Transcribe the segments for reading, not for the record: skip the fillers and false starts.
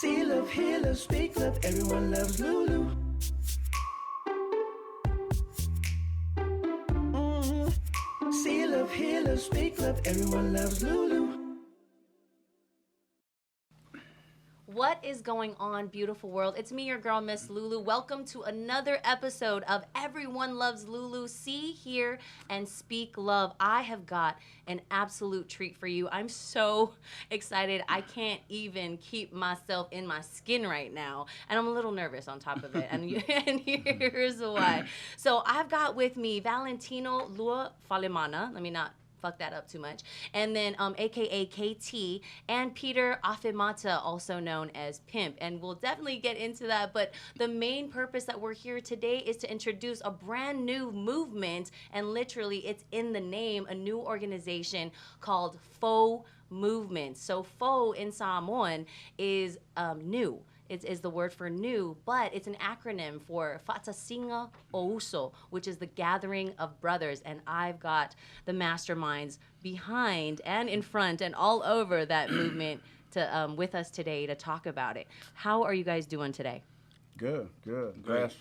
See love, hear love, speak love, everyone loves Lulu. See love, hear love, speak love, everyone loves Lulu. What is going on, beautiful world? It's me, your girl, Miss Lulu. Welcome to another episode of Everyone Loves Lulu. See, hear, and speak love. I have got an absolute treat for you. I'm so excited. I can't even keep myself in my skin right now. And I'm a little nervous on top of it. And here's why. So I've got with me Valentino Luafalemana. Let me not fuck that up too much. And then aka KT and Peter Afemata, also known as Pimp. And we'll definitely get into that. But the main purpose that we're here today is to introduce a brand new movement. And literally, it's in the name, a new organization called FOU Movement. So Faux in Samoan is new. Is the word for new, but it's an acronym for Fatasinga o Uso, which is the gathering of brothers. And I've got the masterminds behind and in front and all over that movement to with us today to talk about it. How are you guys doing today? Good. Blessed.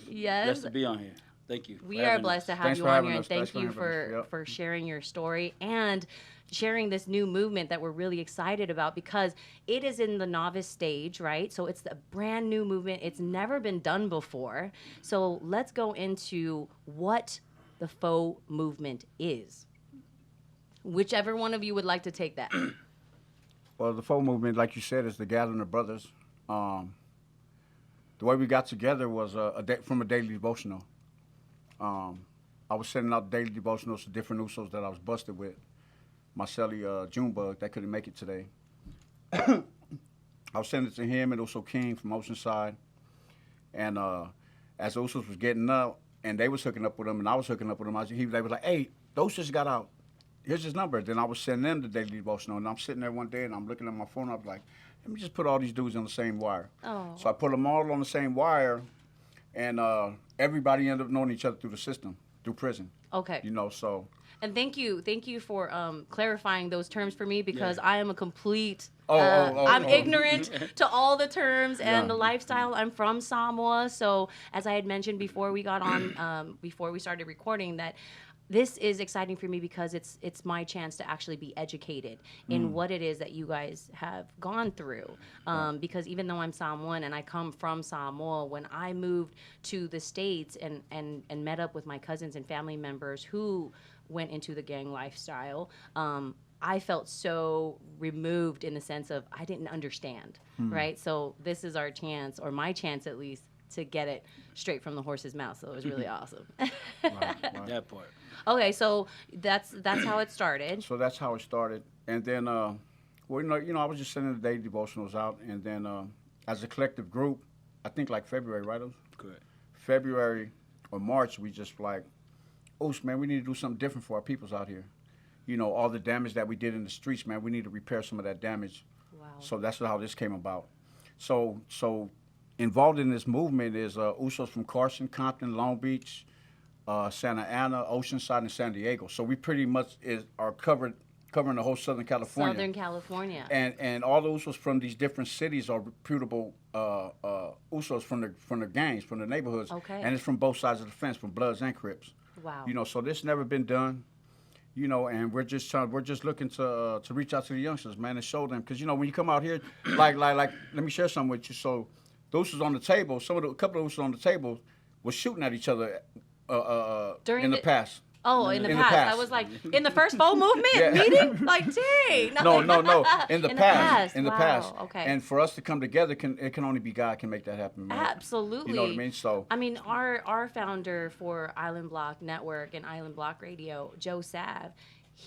Yes. Blessed to be on here. Thank you. We are blessed to have Thanks you for on having here, and us. thank Thanks for you having us. Yep. for sharing your story and sharing this new movement that we're really excited about because it is in the novice stage, right? So it's a brand new movement. It's never been done before. So let's go into what the Faux movement is. Whichever one of you would like to take that. Well, the FOU movement, like you said, is the gathering of brothers. The way we got together was from a daily devotional. I was sending out daily devotionals to different Usos that I was busted with. My celly, Junebug, that couldn't make it today. I was sending it to him and also King from Oceanside. And as the Usos was getting up, and they was hooking up with him, and I was hooking up with him, they was like, hey, those just got out. Here's his number. Then I was sending them the daily devotional, and I'm sitting there one day, and I'm looking at my phone. I was like, let me just put all these dudes on the same wire. Oh. So I put them all on the same wire, and everybody ended up knowing each other through the system, through prison. Okay. You know, so. And thank you for clarifying those terms for me because I am a complete. I'm ignorant to all the terms and the lifestyle. I'm from Samoa, so as I had mentioned before we got on, before we started recording, that this is exciting for me because it's my chance to actually be educated in what it is that you guys have gone through. Because even though I'm Samoan and I come from Samoa, when I moved to the States and met up with my cousins and family members who went into the gang lifestyle, I felt so removed in the sense of I didn't understand, right? So this is our chance, or my chance at least, to get it straight from the horse's mouth. So it was really awesome. Right. That part. Okay, so that's how it started. So that's how it started. And then, I was just sending the daily devotionals out. And then as a collective group, I think like February, right? Correct. February or March, we just like, man, we need to do something different for our peoples out here. You know, all the damage that we did in the streets, man, we need to repair some of that damage. Wow. So that's how this came about. So involved in this movement is Usos from Carson, Compton, Long Beach, Santa Ana, Oceanside, and San Diego. So we pretty much are covering the whole Southern California. Southern California. And all the Usos from these different cities are reputable Usos from the gangs, from the neighborhoods. Okay. And it's from both sides of the fence, from Bloods and Crips. Wow. You know, so this never been done. You know, and we're just looking to reach out to the youngsters, man, and show them. Because, you know, when you come out here, like, let me share something with you. So those was on the table. A couple of us on the table was shooting at each other in the past. Oh, in the past. I was like, in the first Faux movement meeting? Like, dang. No. In the past. In the Wow. past. Okay. And for us to come together, it can only be God can make that happen, man. Absolutely. You know what I mean? So. I mean, our founder for Island Block Network and Island Block Radio, Joe Sav,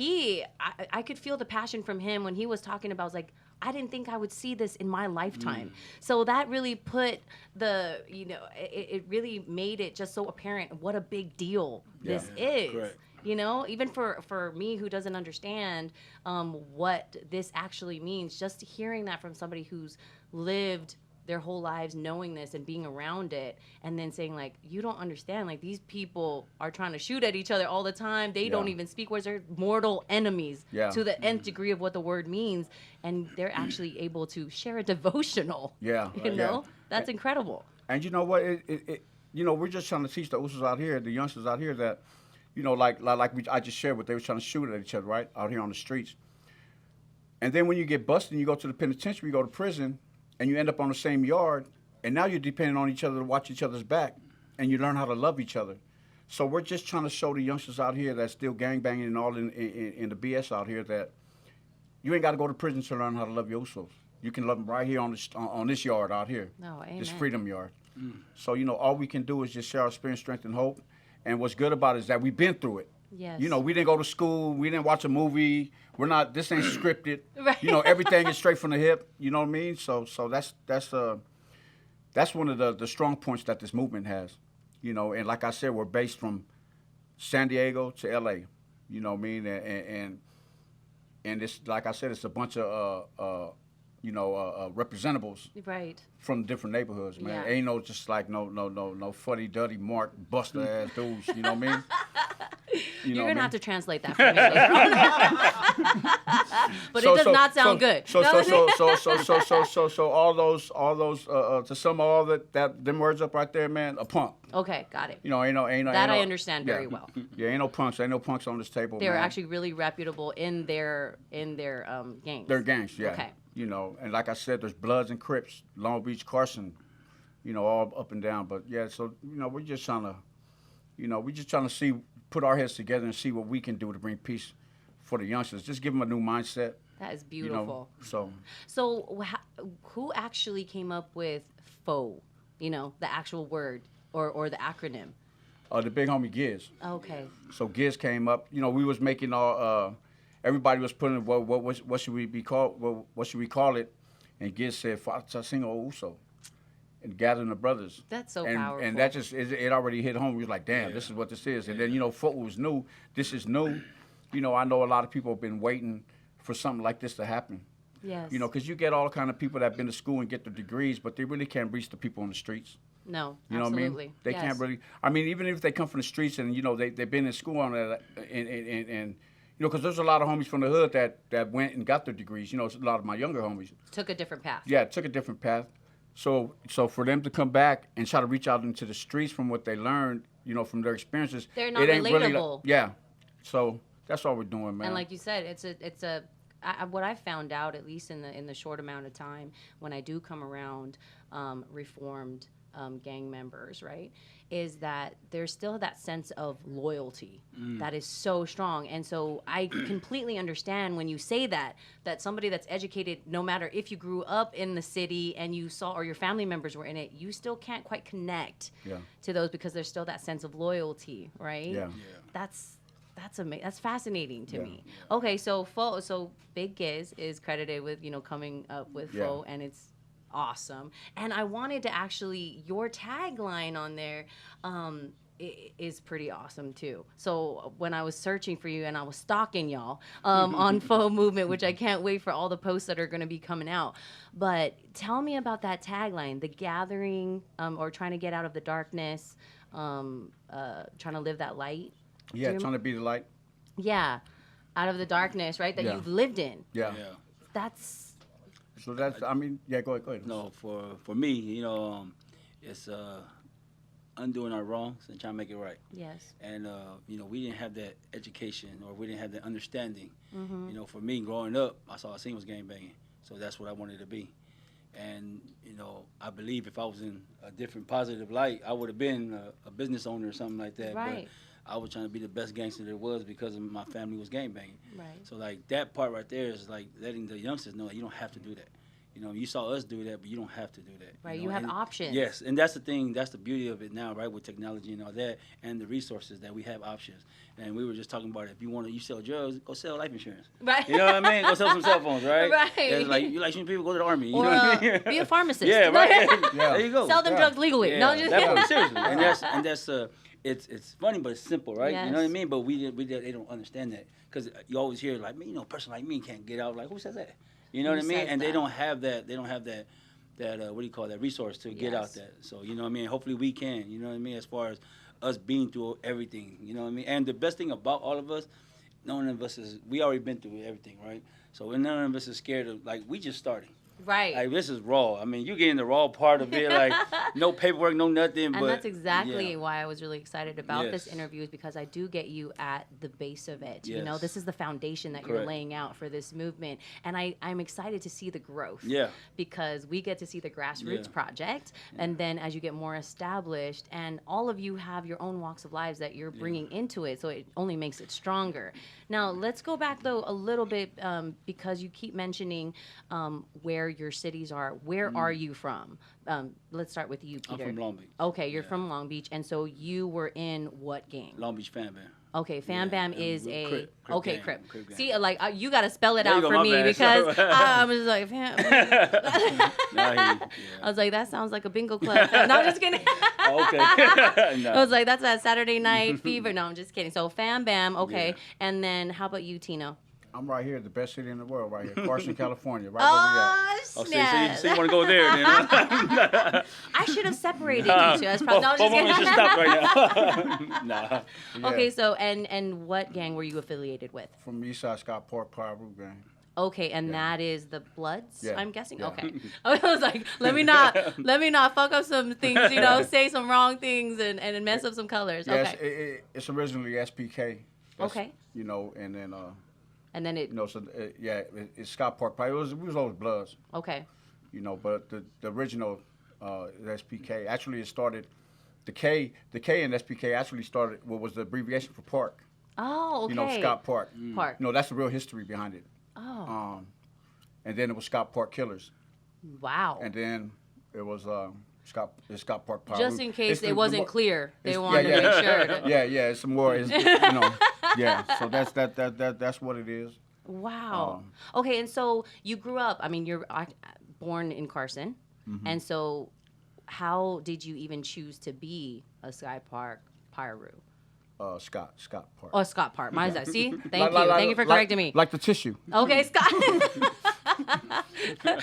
I could feel the passion from him when he was talking about, like, I didn't think I would see this in my lifetime. So that really put it really made it just so apparent what a big deal this is. Correct. You know, even for me who doesn't understand what this actually means, just hearing that from somebody who's lived their whole lives knowing this and being around it, and then saying like, you don't understand, like these people are trying to shoot at each other all the time. They don't even speak words. They're mortal enemies to the nth degree of what the word means, and they're actually able to share a devotional. You know, that's incredible. And you know what? You know, we're just trying to teach the Usos out here, the youngsters out here, that, you know, I just shared what they were trying to shoot at each other, right, out here on the streets. And then when you get busted and you go to the penitentiary, you go to prison, and you end up on the same yard, and now you're depending on each other to watch each other's back, and you learn how to love each other. So we're just trying to show the youngsters out here that's still gangbanging and all in the BS out here that you ain't got to go to prison to learn how to love your Usos. You can love them right here on this yard out here, this freedom yard. So, you know, all we can do is just share our experience, strength, and hope. And what's good about it is that we've been through it. Yes. You know, we didn't go to school. We didn't watch a movie. This ain't scripted. You know, everything is straight from the hip. You know what I mean? So that's one of the strong points that this movement has. You know, and like I said, we're based from San Diego to L.A. You know what I mean? And it's, like I said, it's a bunch of representables from different neighborhoods, man. Ain't no just like no fuddy-duddy Mark Buster ass dudes, you know what I mean? You're gonna have to translate that for me later on. But it does not sound good. So all those to sum all them words up right there, man, a punk. Okay, got it. You know, ain't no I understand very well. Yeah, ain't no punks on this table. They're actually really reputable in their gangs. Their gangs, yeah. Okay. You know, and like I said, there's Bloods and Crips, Long Beach, Carson, you know, all up and down. But yeah, so you know, we're just trying to put our heads together and see what we can do to bring peace for the youngsters. Just give them a new mindset. That is beautiful. You know, so who actually came up with Faux? You know, the actual word or the acronym? The big homie Giz. Okay. So Giz came up. You know, we was making all. Everybody was putting what should we be called? What should we call it? And Giz said Singo Uso, and gathering the brothers. That's so powerful. And that just it already hit home. We was like, damn, this is what this is. And then you know, Faux was new. This is new. You know, I know a lot of people have been waiting for something like this to happen. Yes. You know, because you get all kind of people that have been to school and get their degrees, but they really can't reach the people on the streets. No, you know absolutely. what I mean? They can't really. I mean, even if they come from the streets and you know they've been in school on that and you know, because there's a lot of homies from the hood that went and got their degrees. You know, a lot of my younger homies took a different path. Yeah, took a different path. So for them to come back and try to reach out into the streets from what they learned, you know, from their experiences, they're not it ain't relatable. Really, so that's all we're doing, man. And like you said, it's what I found out, at least in the short amount of time when I do come around reformed gang members, right, is that there's still that sense of loyalty that is so strong. And so I completely understand when you say that somebody that's educated, no matter if you grew up in the city and you saw, or your family members were in it, you still can't quite connect to those because there's still that sense of loyalty, right? Yeah. That's amazing. That's fascinating to me. Okay, so Faux, so Big Giz is credited with, you know, coming up with Faux, and it's awesome. And I wanted to actually, your tagline on there is pretty awesome too. So when I was searching for you and I was stalking y'all on FOU Movement, which I can't wait for all the posts that are going to be coming out. But tell me about that tagline, the gathering, or trying to get out of the darkness, trying to live that light. Yeah, trying to be the light. Yeah, out of the darkness, right, that you've lived in. Yeah. That's... So that's, I mean, go ahead. No, for me, you know, it's undoing our wrongs and trying to make it right. Yes. And, you know, we didn't have that education or we didn't have that understanding. You know, for me, growing up, I saw a scene was gangbanging. So that's what I wanted to be. And, you know, I believe if I was in a different positive light, I would have been a business owner or something like that. Right. But I was trying to be the best gangster there was because of my family was gangbanging. Right. So, like, that part right there is, like, letting the youngsters know that you don't have to do that. You know, you saw us do that, but you don't have to do that. Right, you know? You have options. Yes, and that's the thing, that's the beauty of it now, right, with technology and all that, and the resources that we have options. And we were just talking about it. If you sell drugs, go sell life insurance. Right. You know what I mean? Go sell some cell phones, right? Right. It's like, you like shooting people, go to the Army. You Or know what I mean? be a pharmacist. Yeah, right. There you go. Sell them drugs legally. Yeah, No, just seriously. And that's it's funny, but it's simple, right? Yes. You know what I mean? But they don't understand that because you always hear like, you know, a person like me can't get out. Like, who says that? You know what I mean? And they don't have that. They don't have that that resource to get Yes. out there. So, you know what I mean? Hopefully we can, you know what I mean, as far as us being through everything, you know what I mean? And the best thing about all of us, none of us we already been through everything, right? So none of us is scared of, like, we just starting. Right. Like, this is raw. I mean, you get in the raw part of it, like, no paperwork, no nothing. And but that's exactly yeah. why I was really excited about this Yes. interview, is because I do get you at the base of it. You know, Yes. this is the foundation that you're Correct. laying out for this movement. And I'm excited to see the growth. Yeah. Because we get to see the grassroots Yeah. project. And then as you get more established, and all of you have your own walks of lives that you're bringing into it, so it only makes it stronger. Now, let's go back, though, a little bit, because you keep mentioning where your cities are. Where are you from? Let's start with you, Peter. I'm from Long Beach. Okay, you're from Long Beach, and so you were in what gang? Long Beach Fan Band. Okay, Fam Bam is we're a Crip okay gang, Crip. Crip gang. See, like you got to spell it There you out go, for my me bad. because I'm just like, Fam. Nah, I was like, that sounds like a bingo club. No, I'm just kidding. okay. I was like, that's a Saturday Night Fever. No, I'm just kidding. So Fam Bam, okay, Yeah. and then how about you, Tino? I'm right here, the best city in the world, right here, Carson, California, right where we at. Oh, Oh, snap. so you want to go there then? I should have separated you two. That's probably, no, I'm just Both of kidding. us should stop right now. Nah. Okay, so and what gang were you affiliated with? From Eastside Scott Park, Pyru gang. Okay, and Yeah. that is the Bloods, Yeah, I'm guessing. yeah. Okay, I was like, let me not fuck up some things, you know, say some wrong things and mess up some colors. Yes, Okay, it's originally SPK. Okay. You know, and then and then it. you know, so it's Scott Park. It was always Bloods. Okay, You know, but the original SPK actually it started. The K in SPK actually started what was the abbreviation for Park. oh, okay. You know, Scott Park. Park. You know, that's the real history behind it. Oh, And then it was Scott Park Killers, wow. and then it was Scott Park Pyru. Just in case It's it wasn't clear, they it's- wanted to make sure. Yeah, it's some more. It's, you know, yeah. So that's what it is. Wow. Okay, and so you grew up. I mean, you're born in Carson, Mm-hmm. and so how did you even choose to be a Sky Park Pyru? Scott Park. Oh, Scott Park. My bad. See, Like- like- thank you for correcting me. Like the tissue. Okay, Scott.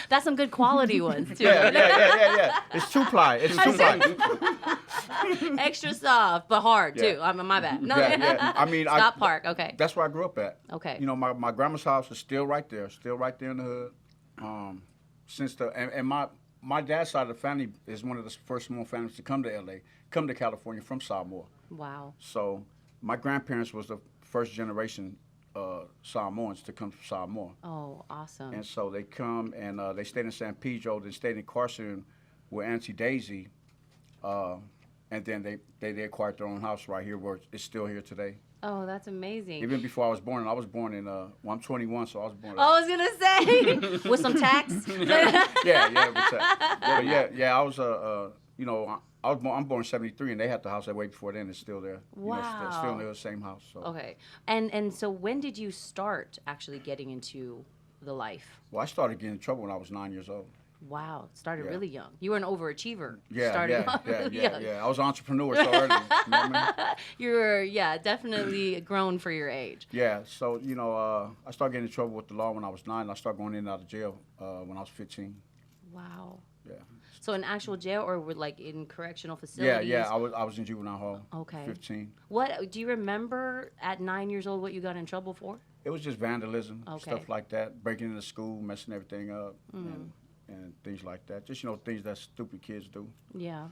That's some good quality ones too. Yeah. It's two ply. It's two ply. Extra soft but hard Yeah. too. My bad. No, Yeah. I mean, Scott Park. Okay. That's where I grew up at. Okay. You know, my grandma's house is still right there in the hood. And my dad's side of the family is one of the first Samoan families to come to LA, come to California from Samoa. Wow. So my grandparents was the first generation Samoans to come from Samoa. Oh, awesome. And so they come and they stayed in San Pedro, then stayed in Carson with Auntie Daisy. And then they acquired their own house right here where it's still here today. Oh, that's amazing. Even before I was born in, well, I'm 21, so I was born. I was gonna say with some tax. Yeah, what's that? Yeah, I was, you know, I'm born in 73, and they had the house that way before then. It's still there. Wow. You know, still in the same house. So. Okay. And so when did you start actually getting into the life? Well, I started getting in trouble when I was 9 years old. Wow. Started Yeah. really young. You were an overachiever. Yeah, Started really young. I was an entrepreneur so early. You know what I mean? You were, definitely grown for your age. Yeah, so, you know, I started getting in trouble with the law when I was 9. I started going in and out of jail when I was 15. Wow. Yeah. So in actual jail or with like in correctional facilities? Yeah, I was in juvenile hall. Okay. 15. What do you remember at 9 years old what you got in trouble for? It was just vandalism, Okay. stuff like that, breaking into school, messing everything up, and things like that. Just, you know, things that stupid kids do. Yeah.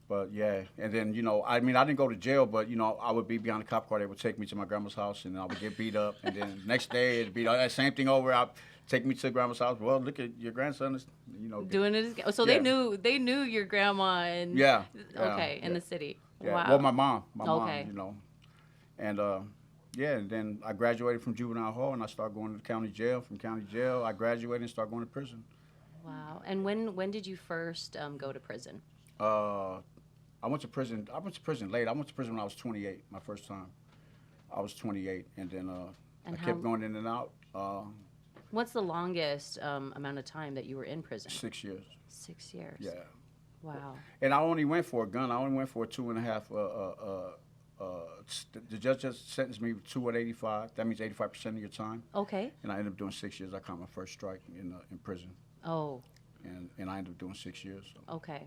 But, yeah, and then, you know, I mean, I didn't go to jail, but, you know, I would be behind the cop car. They would take me to my grandma's house, and I would get beat up. And then next day, it'd be that same thing over. I'd take me to grandma's house. Well, look at your grandson is, you know. Doing it again. So Yeah. they knew your grandma and Yeah. Okay, in yeah. the city. Yeah. Wow. Well, my mom, Okay. you know. And, yeah, and then I graduated from juvenile hall, and I started going to the county jail. From county jail, I graduated and started going to prison. Wow. And when did you first go to prison? I went to prison late. I went to prison when I was 28, my first time. I was 28, and then And I kept going in and out. What's the longest amount of time that you were in prison? 6 years. 6 years. Yeah. Wow. And I only went for a gun. I only went for a 2.5. The judge just sentenced me to 2 at 85. That means 85% of your time. Okay. And I ended up doing 6 years. I caught my first strike in prison. Oh. and I ended up doing 6 years. So. Okay.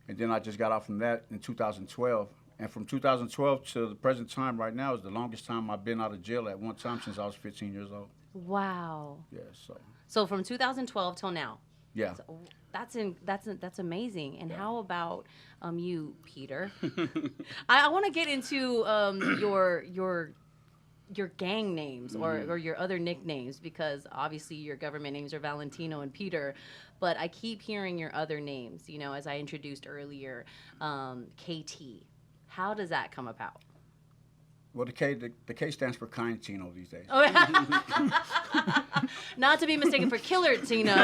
And then I just got out from that in 2012. And from 2012 to the present time right now is the longest time I've been out of jail at one time since I was 15 years old. Wow. Yeah, so. So from 2012 till now. Yeah. So that's amazing. And how about you, Peter? I want to get into your gang names or your other nicknames, because obviously your government names are Valentino and Peter, but I keep hearing your other names, you know, as I introduced earlier, KT. How does that come about? Well, the K stands for kind Tino these days. Oh, not to be mistaken for Killer Tino.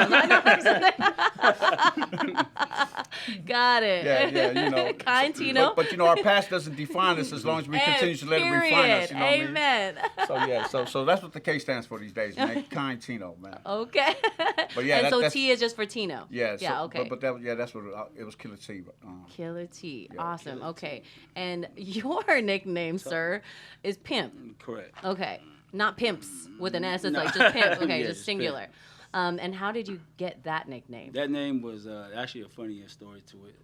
Got it. Yeah, you know. Kind Tino. But you know, our past doesn't define us as long as we continue to let it refine us. You know Amen. what I mean? So that's what the K stands for these days, man. Kind Tino, man. Okay. But yeah, and that's, T is just for Tino. Yeah. Yeah. Okay. But that's what it was. Killer T. Killer T. Yeah, Awesome. Killer okay. And your nickname, sir, is Pimp. Correct. Okay. Not Pimps with an S. It's like just Pimp. Okay, Yeah, just just singular. And how did you get that nickname? That name was actually a funny story to it.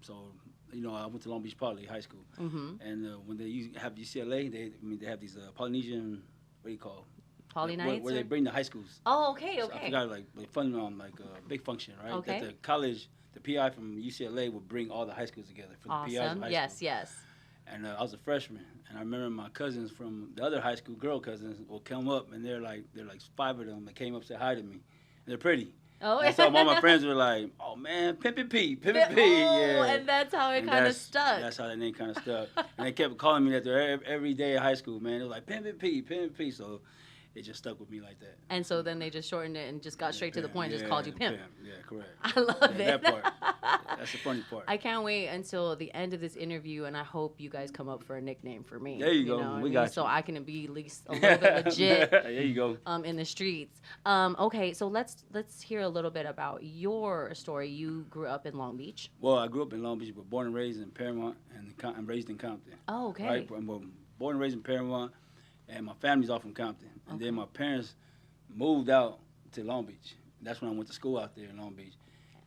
So, you know, I went to Long Beach Poly High School. And when they have UCLA, they have these Polynesian, what do you call it? Poly nights? Where they bring the high schools. Oh, okay, So okay. I forgot, like fun, big function, right? Okay. That the college, the PI from UCLA would bring all the high schools together for the PIs of Awesome. high Yes, school. yes. And I was a freshman, and I remember my cousins from the other high school, girl cousins, will come up, and they're like 5 of them that came up to say hi to me. And they're pretty. Oh, And so all my friends were like, "Oh man, Pimp and P, Pimp and P." Oh, Yeah. and that's how it And kind of that's- stuck. That's how that name kind of stuck. And they kept calling me that every day at high school, man. It was like Pimp and P, Pimp and P. So it just stuck with me like that. And so then they just shortened it and just got straight to the point and just called you Pimp. Yeah, correct. I love it. That part. That's the funny part. I can't wait until the end of this interview, and I hope you guys come up for a nickname for me. There you go. know what We I mean? got So you. I can be at least a little bit legit There you go. in the streets. Okay, so let's hear a little bit about your story. You grew up in Long Beach. Well, I grew up in Long Beach, but born and raised in Paramount, and I'm raised in Compton. Oh, okay. Right? I'm born and raised in Paramount, and my family's all from Compton. And then my parents moved out to Long Beach. That's when I went to school out there in Long Beach.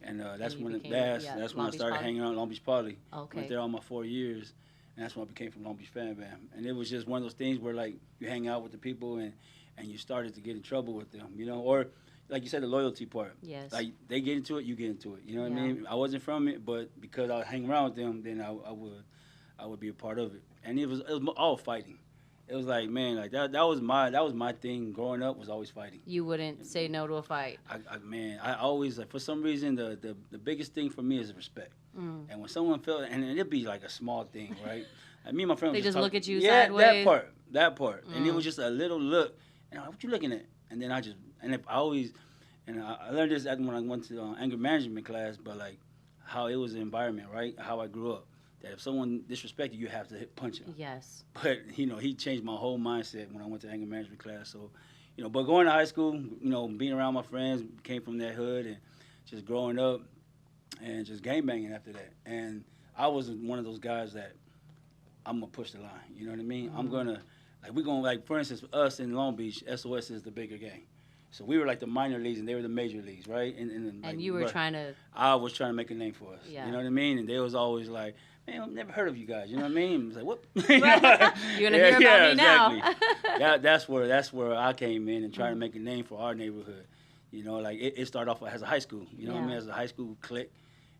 And that's you when became- that's yeah, when Long I Beach started Poly? hanging out at Long Beach Poly. Okay. Went there all my 4 years, and that's when I became from Long Beach Fan Bam. And it was just one of those things where like you hang out with the people and you started to get in trouble with them, you know, or like you said, the loyalty part. Yes. Like they get into it, you get into it. You know what Yeah. I mean? I wasn't from it, but because I hang around with them, then I would be a part of it. And it was all fighting. It was like, man, like that was my thing growing up, was always fighting. You wouldn't say no to a fight. I always, like, for some reason, the biggest thing for me is respect. And when someone felt, and it'd be like a small thing, right? Like me and my friend They was just talking- look at you yeah, sideways? that part. And it was just a little look, and I'm like, what you looking at? And then I learned this when I went to anger management class, but like how it was the environment, right? How I grew up. That if someone disrespected you, have to punch him. Yes. But, you know, he changed my whole mindset when I went to anger management class. So, you know, but going to high school, you know, being around my friends, came from that hood, and just growing up and just gangbanging after that. And I was one of those guys that I'm going to push the line. You know what I mean? I'm going to, like, for instance, us in Long Beach, SOS is the bigger gang. So we were like the minor leagues, and they were the major leagues, right? And like, you were trying to... I was trying to make a name for us. Yeah. You know what I mean? And they was always like, man, I've never heard of you guys. You know what I mean? I was like, what? You're going to hear about me now. Exactly. That's where I came in and tried to make a name for our neighborhood. You know, like it started off as a high school. You know what I mean? As a high school clique.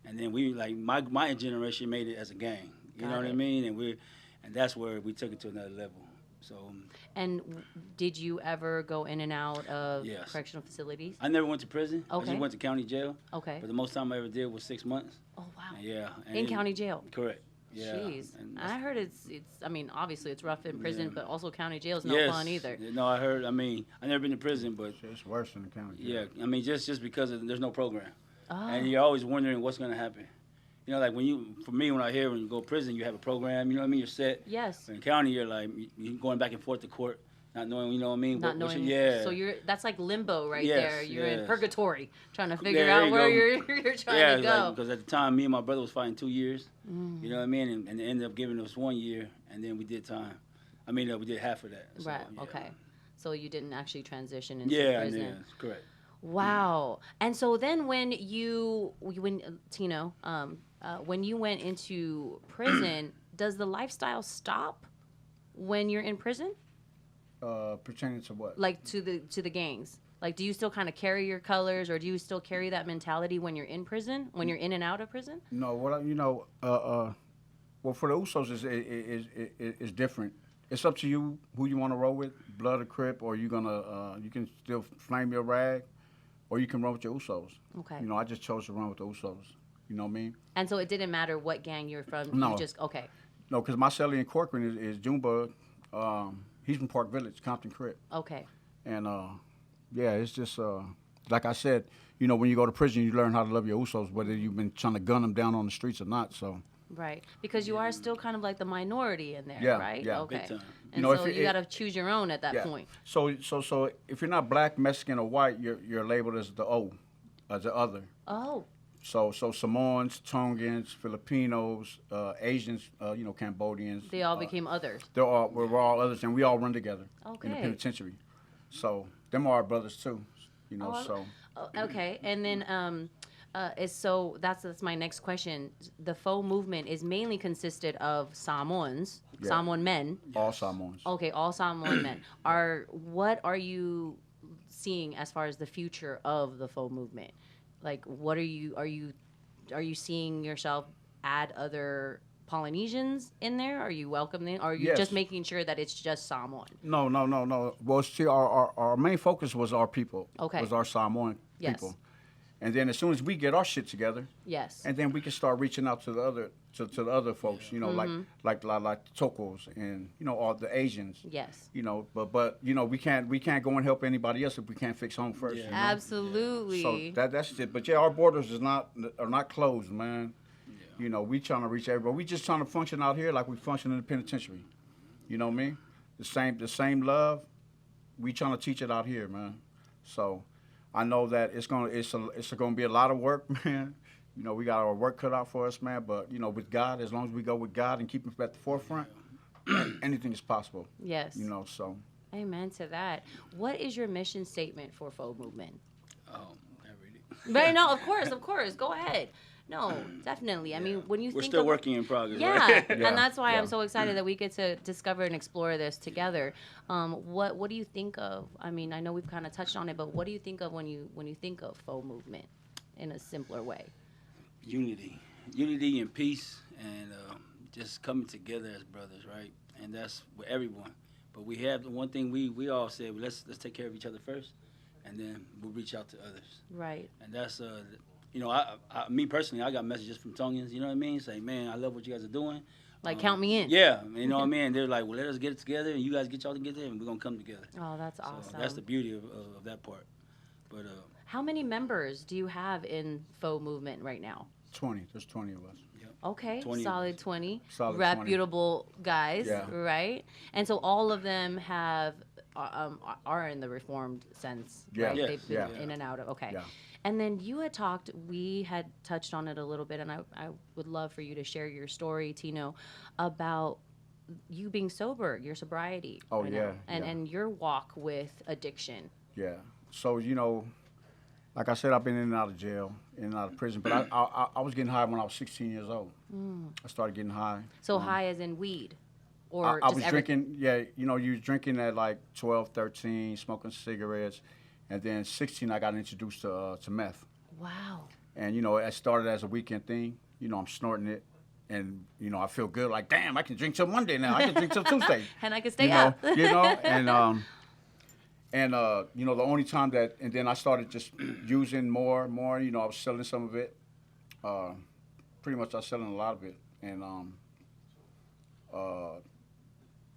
And then we, like, my generation made it as a gang. You know what I mean? And that's where we took it to another level. So. And did you ever go in and out of Yes. correctional facilities? I never went to prison. I Okay. just went to county jail. Okay. But the most time I ever did was 6 months. Oh, wow. Yeah. And In county jail? Correct. Yeah. Jeez. And I heard it's. I mean, obviously it's rough in prison, Yeah. but also county jail is no yes. fun either. No, I heard. I mean, I never been to prison, but It's worse than the county yeah. jail. I mean, just because there's no program, Oh. and you're always wondering what's gonna happen. You know, like when you go to prison, you have a program. You know what I mean? You're set. Yes. But in county, you're like you're going back and forth to court, not knowing. You know what I mean? Not What knowing. Yeah. So that's like limbo right Yes, there. You're in yes. purgatory, trying to figure There out you where go. you're trying to go. because at the time, me and my brother was fighting 2 years. You know what I mean? And they ended up giving us 1 year, and then we did time. I mean, we did half of that. So, Right. yeah. Okay. So you didn't actually transition into Yeah, prison. yeah, correct. Wow. And so then when Tino, when you went into prison, does the lifestyle stop when you're in prison? Pertaining to what? Like to the gangs? Like, do you still kind of carry your colors, or do you still carry that mentality when you're in prison, when you're in and out of prison? No, well, for the Usos is different. It's up to you who you want to roll with, Blood or Crip, or you can still flame your rag, or you can run with your Usos. Okay. I just chose to run with the Usos. You know what I mean? And so it didn't matter what gang you're from. No. You just okay. No, because my cellie in Corcoran is Junebug. He's from Park Village, Compton Crip. Okay. And yeah, it's just like I said, when you go to prison, you learn how to love your Usos, whether you've been trying to gun them down on the streets or not. So. Right, because you are still kind of like the minority in there, Yeah, right? yeah. Okay. Big time. And If so you got to choose your own at that Yeah. point. So if you're not black, Mexican, or white, you're labeled as the O, as the other. Oh, So Samoans, Tongans, Filipinos, Asians, Cambodians. they all became others. We're all others, and we all run together in the Okay. penitentiary. So them are our brothers too, Oh, So Oh, okay, and then so that's my next question. The Faux movement is mainly consisted of Samoans, Yeah. Samoan men. all Samoans. Okay, all Samoan men. What are you seeing as far as the future of the Faux movement? Like, what are you seeing yourself add other Polynesians in there? Are you welcoming? Or are you Yes. just making sure that it's just Samoan? No. Well, see, our main focus was our people. Okay. Was our Samoan Yes. people. And then as soon as we get our shit together, Yes. and then we can start reaching out to the other folks, Mm-hmm. like Tokos and all the Asians. Yes. But we can't go and help anybody else if we can't fix home first. Yeah. Absolutely. So that's it. But yeah, our borders are not closed, man. We trying to reach everybody. We just trying to function out here like we function in the penitentiary. You know what I mean? The same love. We trying to teach it out here, man. So I know that it's gonna be a lot of work, man. We got our work cut out for us, man. But with God, as long as we go with God and keep Him at the forefront, anything is possible. Yes. So. Amen to that. What is your mission statement for Faux Movement? Oh, I read it. But no, of course. Go ahead. No, definitely. I mean, when you We're think still of, working in progress. Yeah, Right? Yeah, and that's why yeah. I'm so excited that we get to discover and explore this together. What do you think of? I mean, I know we've kind of touched on it, but what do you think of when you think of Faux Movement in a simpler way? Unity and peace, and just coming together as brothers, right? And that's with everyone. But we have the one thing we all said: let's take care of each other first, and then we'll reach out to others. Right. And that's me personally, I got messages from Tongans, you know what I mean? Saying, man, I love what you guys are doing. Like, count me in. Yeah, you know what I mean? They're like, well, let us get it together, and you guys get y'all together, and we're going to come together. Oh, that's So awesome. that's the beauty of that part. But How many members do you have in Faux Movement right now? 20. There's 20 of us. Okay, 20 solid 20. Solid 20. Reputable guys, Yeah. right? And so all of them are in the Reformed sense, Yeah. right? Yes. They've been Yeah. in and out of, okay. Yeah. And then you had we had touched on it a little bit, and I would love for you to share your story, Tino, about you being sober, your sobriety. Oh, right yeah, now, yeah. and your walk with addiction. Yeah. So like I said, I've been in and out of jail, in and out of prison. But I was getting high when I was 16 years old. I started getting high. So high as in weed, or I just was drinking. Yeah, you was drinking at like 12, 13, smoking cigarettes, and then 16 I got introduced to meth. Wow. And it started as a weekend thing. I'm snorting it, and I feel good. Like, damn, I can drink till Monday now. I can drink till Tuesday. And I can stay up. And the only time that, and then I started just using more. I was selling some of it. Pretty much I was selling a lot of it, and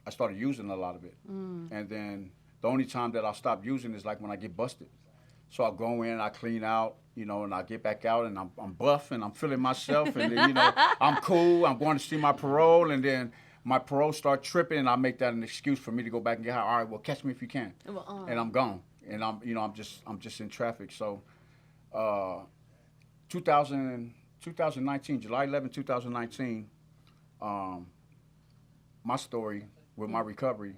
I started using a lot of it. And then the only time that I stop using is like when I get busted. So I go in, I clean out, and I get back out, and I'm buff, and I'm feeling myself, and then, I'm cool. I'm going to see my parole, and then my parole start tripping, and I make that an excuse for me to go back and get high. All right, well, catch me if you can. And I'm gone, and I'm just in traffic. So, 2019, July 11, 2019, my story with my recovery.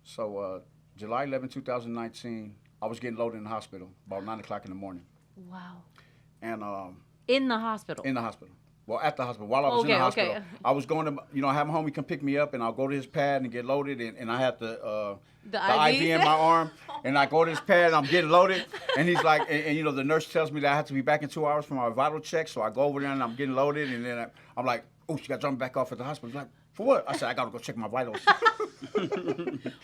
So, July 11, 2019, I was getting loaded in the hospital about 9 o'clock in the morning. Wow. And In the hospital. in the hospital. Well, at the hospital. While I was in the hospital, okay. I was going to, I have my homie come pick me up, and I'll go to his pad and get loaded, and I have the IV in my arm, and I go to his pad, and I'm getting loaded, and he's like, and the nurse tells me that I have to be back in 2 hours for my vital check, so I go over there, and I'm getting loaded, and then I'm like, oh, she got to drop me back off at the hospital. She's like, for what? I said, I got to go check my vitals. Well,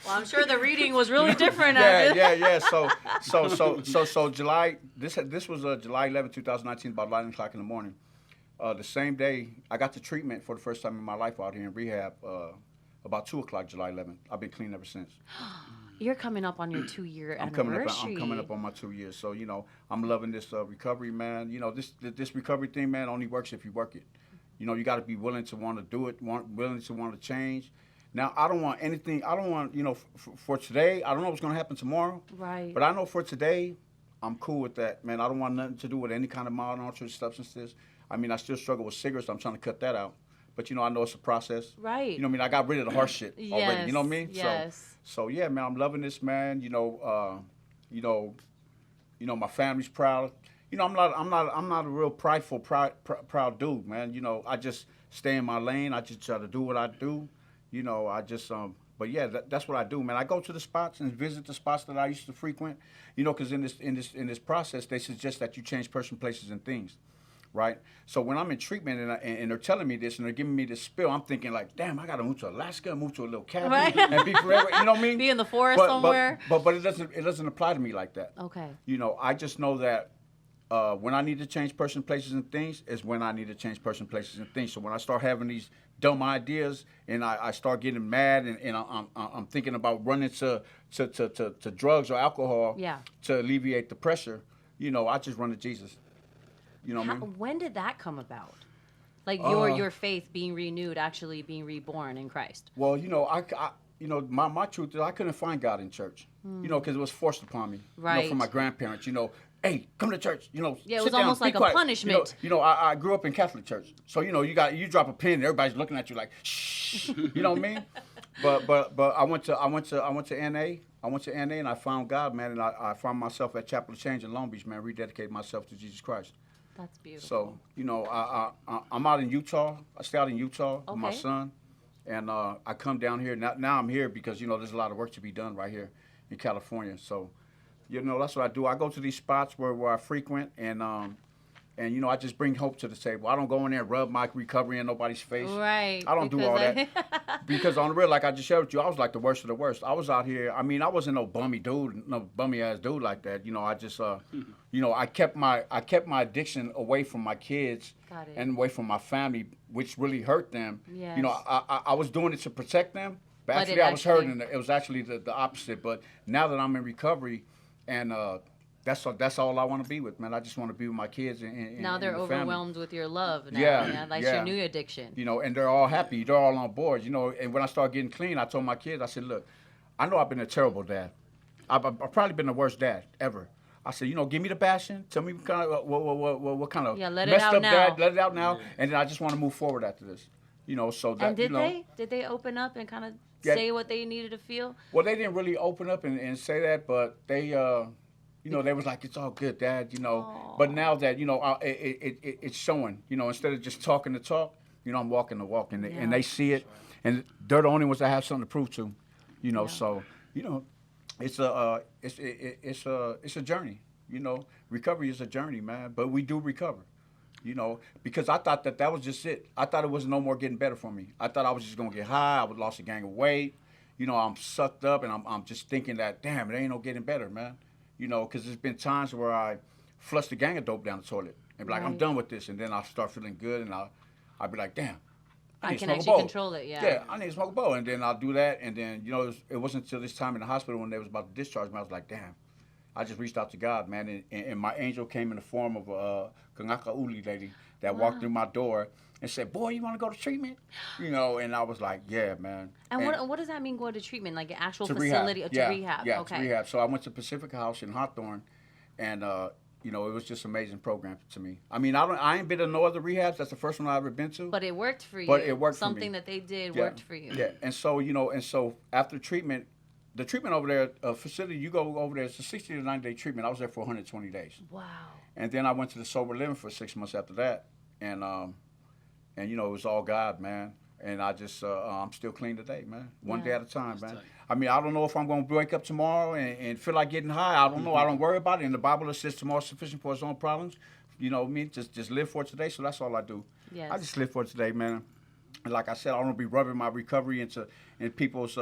I'm sure the reading was really different. Yeah. So July, this was July 11, 2019, about 9 o'clock in the morning. The same day, I got the treatment for the first time in my life out here in rehab, about 2 o'clock, July 11th. I've been clean ever since. You're coming up on your 2-year anniversary. I'm coming up on my 2 years. So, I'm loving this recovery, man. This recovery thing, man, only works if you work it. You got to be willing to want to do it, willing to want to change. Now, I don't want anything, for today, I don't know what's going to happen tomorrow. Right. But I know for today, I'm cool with that, man. I don't want nothing to do with any kind of mild alternate substances. I still struggle with cigarettes. I'm trying to cut that out. But, I know it's a process. Right. I got rid of the harsh shit already. You know what I mean? Yes. So yeah, man, I'm loving this, man. My family's proud. I'm not a real prideful, proud dude, man. I just stay in my lane. I just try to do what I do. But yeah, that's what I do, man. I go to the spots and visit the spots that I used to frequent. Because in this process, they suggest that you change person, places, and things. Right, so when I'm in treatment and they're telling me this and they're giving me this spill, I'm thinking like, damn, I gotta move to Alaska, move to a little cabin, and be forever. You know what I mean? Be in the forest somewhere. But it doesn't apply to me like that. Okay. I just know that when I need to change person, places, and things is when I need to change person, places, and things. So when I start having these dumb ideas and I start getting mad and I'm thinking about running to drugs or alcohol to alleviate the pressure, I just run to Jesus. You know what I mean? When did that come about? Like your faith being renewed, actually being reborn in Christ. Well, my truth is I couldn't find God in church. Because it was forced upon me. Right. From my grandparents. Hey, come to church. Yeah, it sit was down, almost like a quiet. punishment. I grew up in Catholic church, so you drop a pin, and everybody's looking at you like, shh. You know what I mean? But I went to NA. I went to NA and I found God, man, and I found myself at Chapel of Change in Long Beach, man. Rededicated myself to Jesus Christ. That's beautiful. So, I'm out in Utah. I stay out in Utah with my son. And I come down here. Now I'm here because, there's a lot of work to be done right here in California. So, that's what I do. I go to these spots where I frequent and I just bring hope to the table. I don't go in there and rub my recovery in nobody's face. Right. I don't do all that. Because on the real, like I just shared with you, I was like the worst of the worst. I was out here. I wasn't no bummy dude, no bummy ass dude like that. I just, I kept my addiction away from my kids and away from my family, which really hurt them. Yes. I was doing it to protect them, but actually I was hurting them. It was actually the opposite. But now that I'm in recovery, and that's all I want to be with, man. I just want to be with my kids and now they're the overwhelmed with your love. Now, yeah. your new addiction. And they're all happy. They're all on board. And when I started getting clean, I told my kids, I said, look, I know I've been a terrible dad. I've probably been the worst dad ever. I said, give me the passion. Tell me what kind of messed up dad. Let it out now. Yeah. And then I just want to move forward after this. So that. And did they open up and kind of say what they needed to feel? Well, they didn't really open up and say that, but they, they was like, it's all good, Dad, Aww. But now that, it's showing, instead of just talking the talk, I'm walking the walk, and they see it, and they're the only ones that have something to prove to, so, it's a journey, recovery is a journey, man, but we do recover. Because I thought that was just it. I thought it was no more getting better for me. I thought I was just going to get high. I would lost a gang of weight. I'm sucked up, and I'm just thinking that, damn, it ain't no getting better, man. Because there's been times where I flushed a gang of dope down the toilet and be like, I'm done with this. And then I'll start feeling good, and I'll be like, damn, I can actually control it, yeah. Yeah, I need to smoke a bowl. And then I'll do that. And then, it wasn't until this time in the hospital when they was about to discharge me, I was like, damn. I just reached out to God, man, and my angel came in the form of a Kangaka Uli lady that walked through my door and said, boy, you want to go to treatment? And I was like, yeah, man. And what does that mean, go to treatment? Like an actual to facility? Rehab. To rehab? Yeah, okay. to rehab. So I went to Pacific House in Hawthorne, and, it was just an amazing program to me. I ain't been to no other rehabs. That's the first one I've ever been to. But it worked for you. But it worked for me. Something that they did worked for you. Yeah, and so, after treatment, the treatment over there, facility, you go over there, it's a 60 to 90 day treatment. I was there for 120 days. Wow. And then I went to the sober living for 6 months after that. And you know, it was all God, man. And I just, I'm still clean today, man. One day at a time, man. tight. I mean, I don't know if I'm going to wake up tomorrow and feel like getting high. I don't know. I don't worry about it. In the Bible, it says tomorrow's sufficient for its own problems. You know what I mean? Just live for today. So that's all I do. Yes. I just live for today, man. And like I said, I don't be rubbing my recovery in people's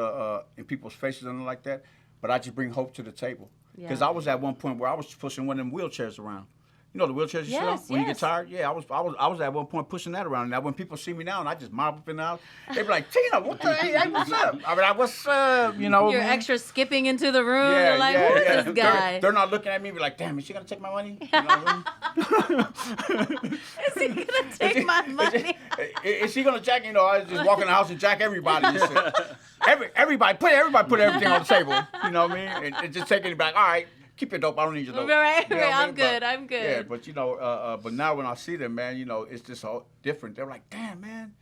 faces and like that. But I just bring hope to the table. Because I was at one point where I was pushing one of them wheelchairs around. You know the wheelchairs you sit on when you get tired? Yeah, I was at one point pushing that around. Now when people see me now and I just mob up in the house, they be like, Tina, what the hey, what's up? I mean, what's up? You know, You're extra skipping into the room. Yeah, You're like, who is this guy? They're not looking at me, be like, damn, is she gonna take my money? You know what I mean? Is he gonna take my money? Is she gonna jack? You know, I just walk in the house and jack everybody. Everybody put everything on the table. You know what I mean? And just take it back. All right. Keep your dope. I don't need your dope. Right, you know what I I'm mean? good. I'm good. Yeah, but you know, but now when I see them, man, you know, it's just all different. They're like, damn, man,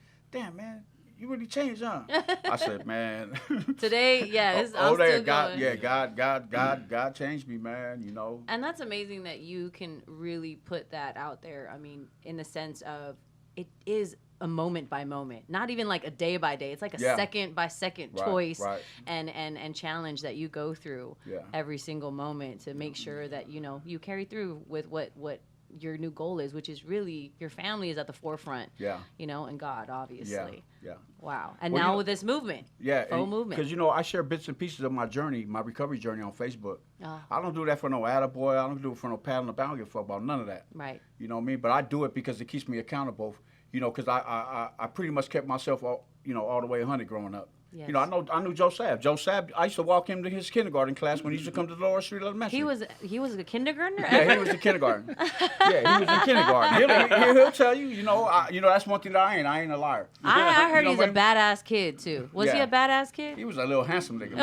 you really changed, huh? I said, man. Today, yeah, I'm still God, going. yeah, God changed me, man. You know. And that's amazing that you can really put that out there. I mean, in the sense of it is a moment by moment, not even like a day by day. It's like a second by second choice and challenge that you go through every single moment to make sure that, you know, you carry through with what your new goal is, which is really your family is at the forefront. Yeah. You know, and God, obviously. Yeah. Wow. And now with this movement. Yeah. Faux Movement. Because, you know, I share bits and pieces of my journey, my recovery journey on Facebook. I don't do that for no attaboy. I don't do it for no pat on the back. I don't give a fuck about none of that. Right. You know what I mean? But I do it because it keeps me accountable. You know, because I pretty much kept myself, all the way 100 growing up. Yes. You know, I knew Joe Sabb. Joe Sabb, I used to walk him to his kindergarten class when he used to come to the Lower Street Elementary. He was a kindergartner? Yeah, he was a kindergarten. Yeah, he was in kindergarten. He'll tell you, you know, that's one thing that I ain't a liar. I heard he's a badass kid, too. Was he a badass kid? He was a little handsome nigga,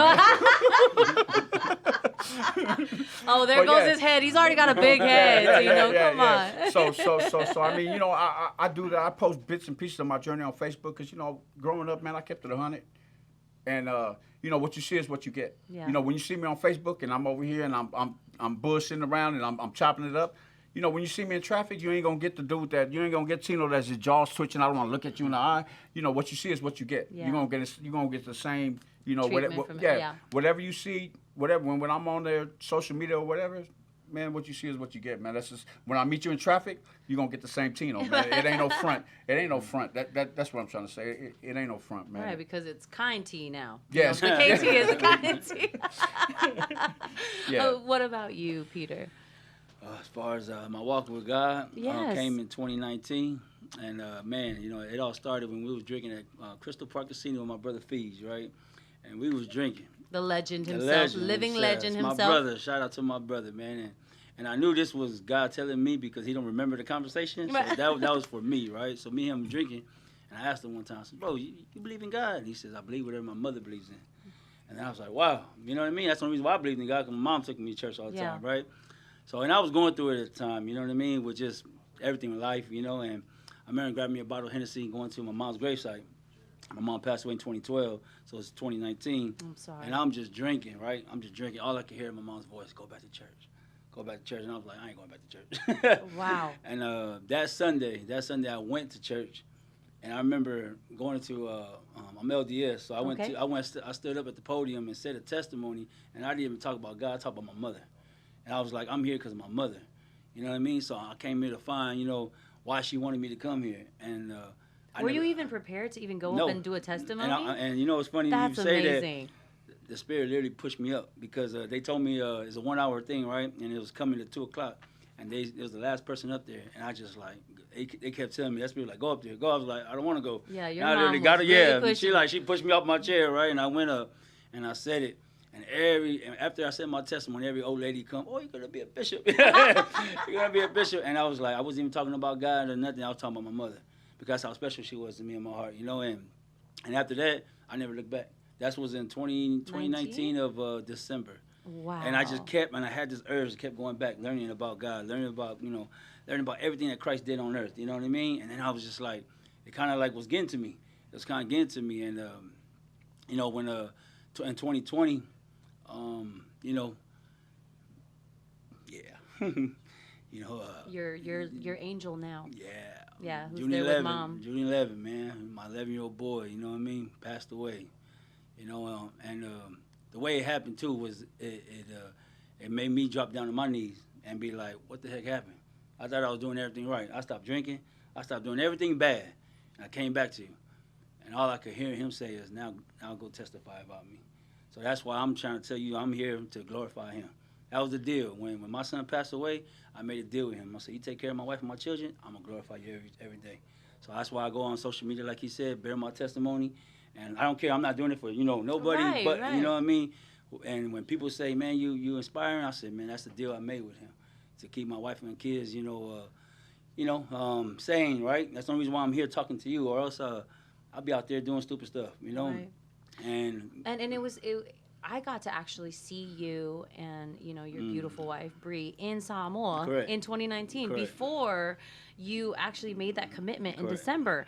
Oh, there goes his head. He's already got a big head, so, you know, come on. So, I mean, you know, I do that. I post bits and pieces of my journey on Facebook because, you know, growing up, man, I kept it 100. And you know what you see is what you get. Yeah. You know when you see me on Facebook and I'm over here and I'm bullshitting around and I'm chopping it up. You know when you see me in traffic, you ain't gonna get the dude that you ain't gonna get Tino that's his jaws twitching. I don't want to look at you in the eye. You know what you see is what you get. Yeah. You're gonna get the same. You know whatever you see, whatever when I'm on their social media or whatever. Man, what you see is what you get, man. That's just when I meet you in traffic, you're gonna get the same Tino, man. It ain't no front. It ain't no front. That's what I'm trying to say. It ain't no front, man. Right, because it's kind tea now. Yes. You know, the KT is the kind tea. What about you, Peter? As far as my walk with God, came in 2019. And, man, you know, it all started when we was drinking at Crystal Park Casino with my brother Fees, right? And we was drinking. The legend himself, living legend himself. My brother, shout out to my brother, man. And I knew this was God telling me because he don't remember the conversation. So that was for me, right? So me and him drinking, and I asked him one time, I said, bro, you believe in God? And he says, I believe whatever my mother believes in. And I was like, wow. You know what I mean? That's the only reason why I believed in God, because my mom took me to church all the time, right? So, and I was going through it at the time, you know what I mean, with just everything in life, you know. And I remember grabbing me a bottle of Hennessy going to my mom's gravesite. My mom passed away in 2012, so it's 2019. I'm sorry. And I'm just drinking, right? I'm just drinking. All I could hear in my mom's voice, go back to church. Go back to church. And I was like, I ain't going back to church. Wow. And that Sunday I went to church. And I remember going to, I'm LDS, so I stood up at the podium and said a testimony, and I didn't even talk about God, I talked about my mother. And I was like, I'm here because of my mother. You know what I mean? So I came here to find, you know, why she wanted me to come here. And were you even prepared to even go up and do a testimony? And you know, it's funny That's you say amazing. That. The Spirit literally pushed me up because they told me it's a 1 hour thing, right? And it was coming at 2 o'clock. And it was the last person up there. And I just like, they kept telling me, that Spirit like, go up there, go. I was like, I don't want to go. Yeah, your mom was really pushing. She pushed me off my chair, right? And I went up and I said it. And after I said my testimony, every old lady come, oh, you're going to be a bishop. You're going to be a bishop. And I was like, I wasn't even talking about God or nothing. I was talking about my mother because that's how special she was to me in my heart, you know. And after that, I never looked back. That was in 2019 of December. Wow. And I just kept, and I had this urge, kept going back, learning about God, learning about everything that Christ did on earth, you know what I mean? And then I was just like, it kind of like was getting to me. It was kind of getting to me. And, you know, when in 2020, You know, yeah. You know, Your angel now. yeah. Yeah, who's June there 11, with mom. June 11, man. My 11-year-old boy, you know what I mean, passed away. You know, and the way it happened too was it made me drop down to my knees and be like, what the heck happened? I thought I was doing everything right. I stopped drinking. I stopped doing everything bad. And I came back to you. And all I could hear him say is, now go testify about me. So that's why I'm trying to tell you I'm here to glorify him. That was the deal. When my son passed away, I made a deal with him. I said, you take care of my wife and my children, I'm going to glorify you every day. So that's why I go on social media, like he said, bear my testimony. And I don't care. I'm not doing it for, nobody. Right, but, right. you know what I mean? And when people say, man, you inspiring, I said, man, that's the deal I made with him. To keep my wife and kids, sane, right? That's the only reason why I'm here talking to you, or else I'll be out there doing stupid stuff, Right. And I got to actually see you and your beautiful wife Bree in Samoa Correct. in 2019 Correct. before you actually made that commitment in Correct. December.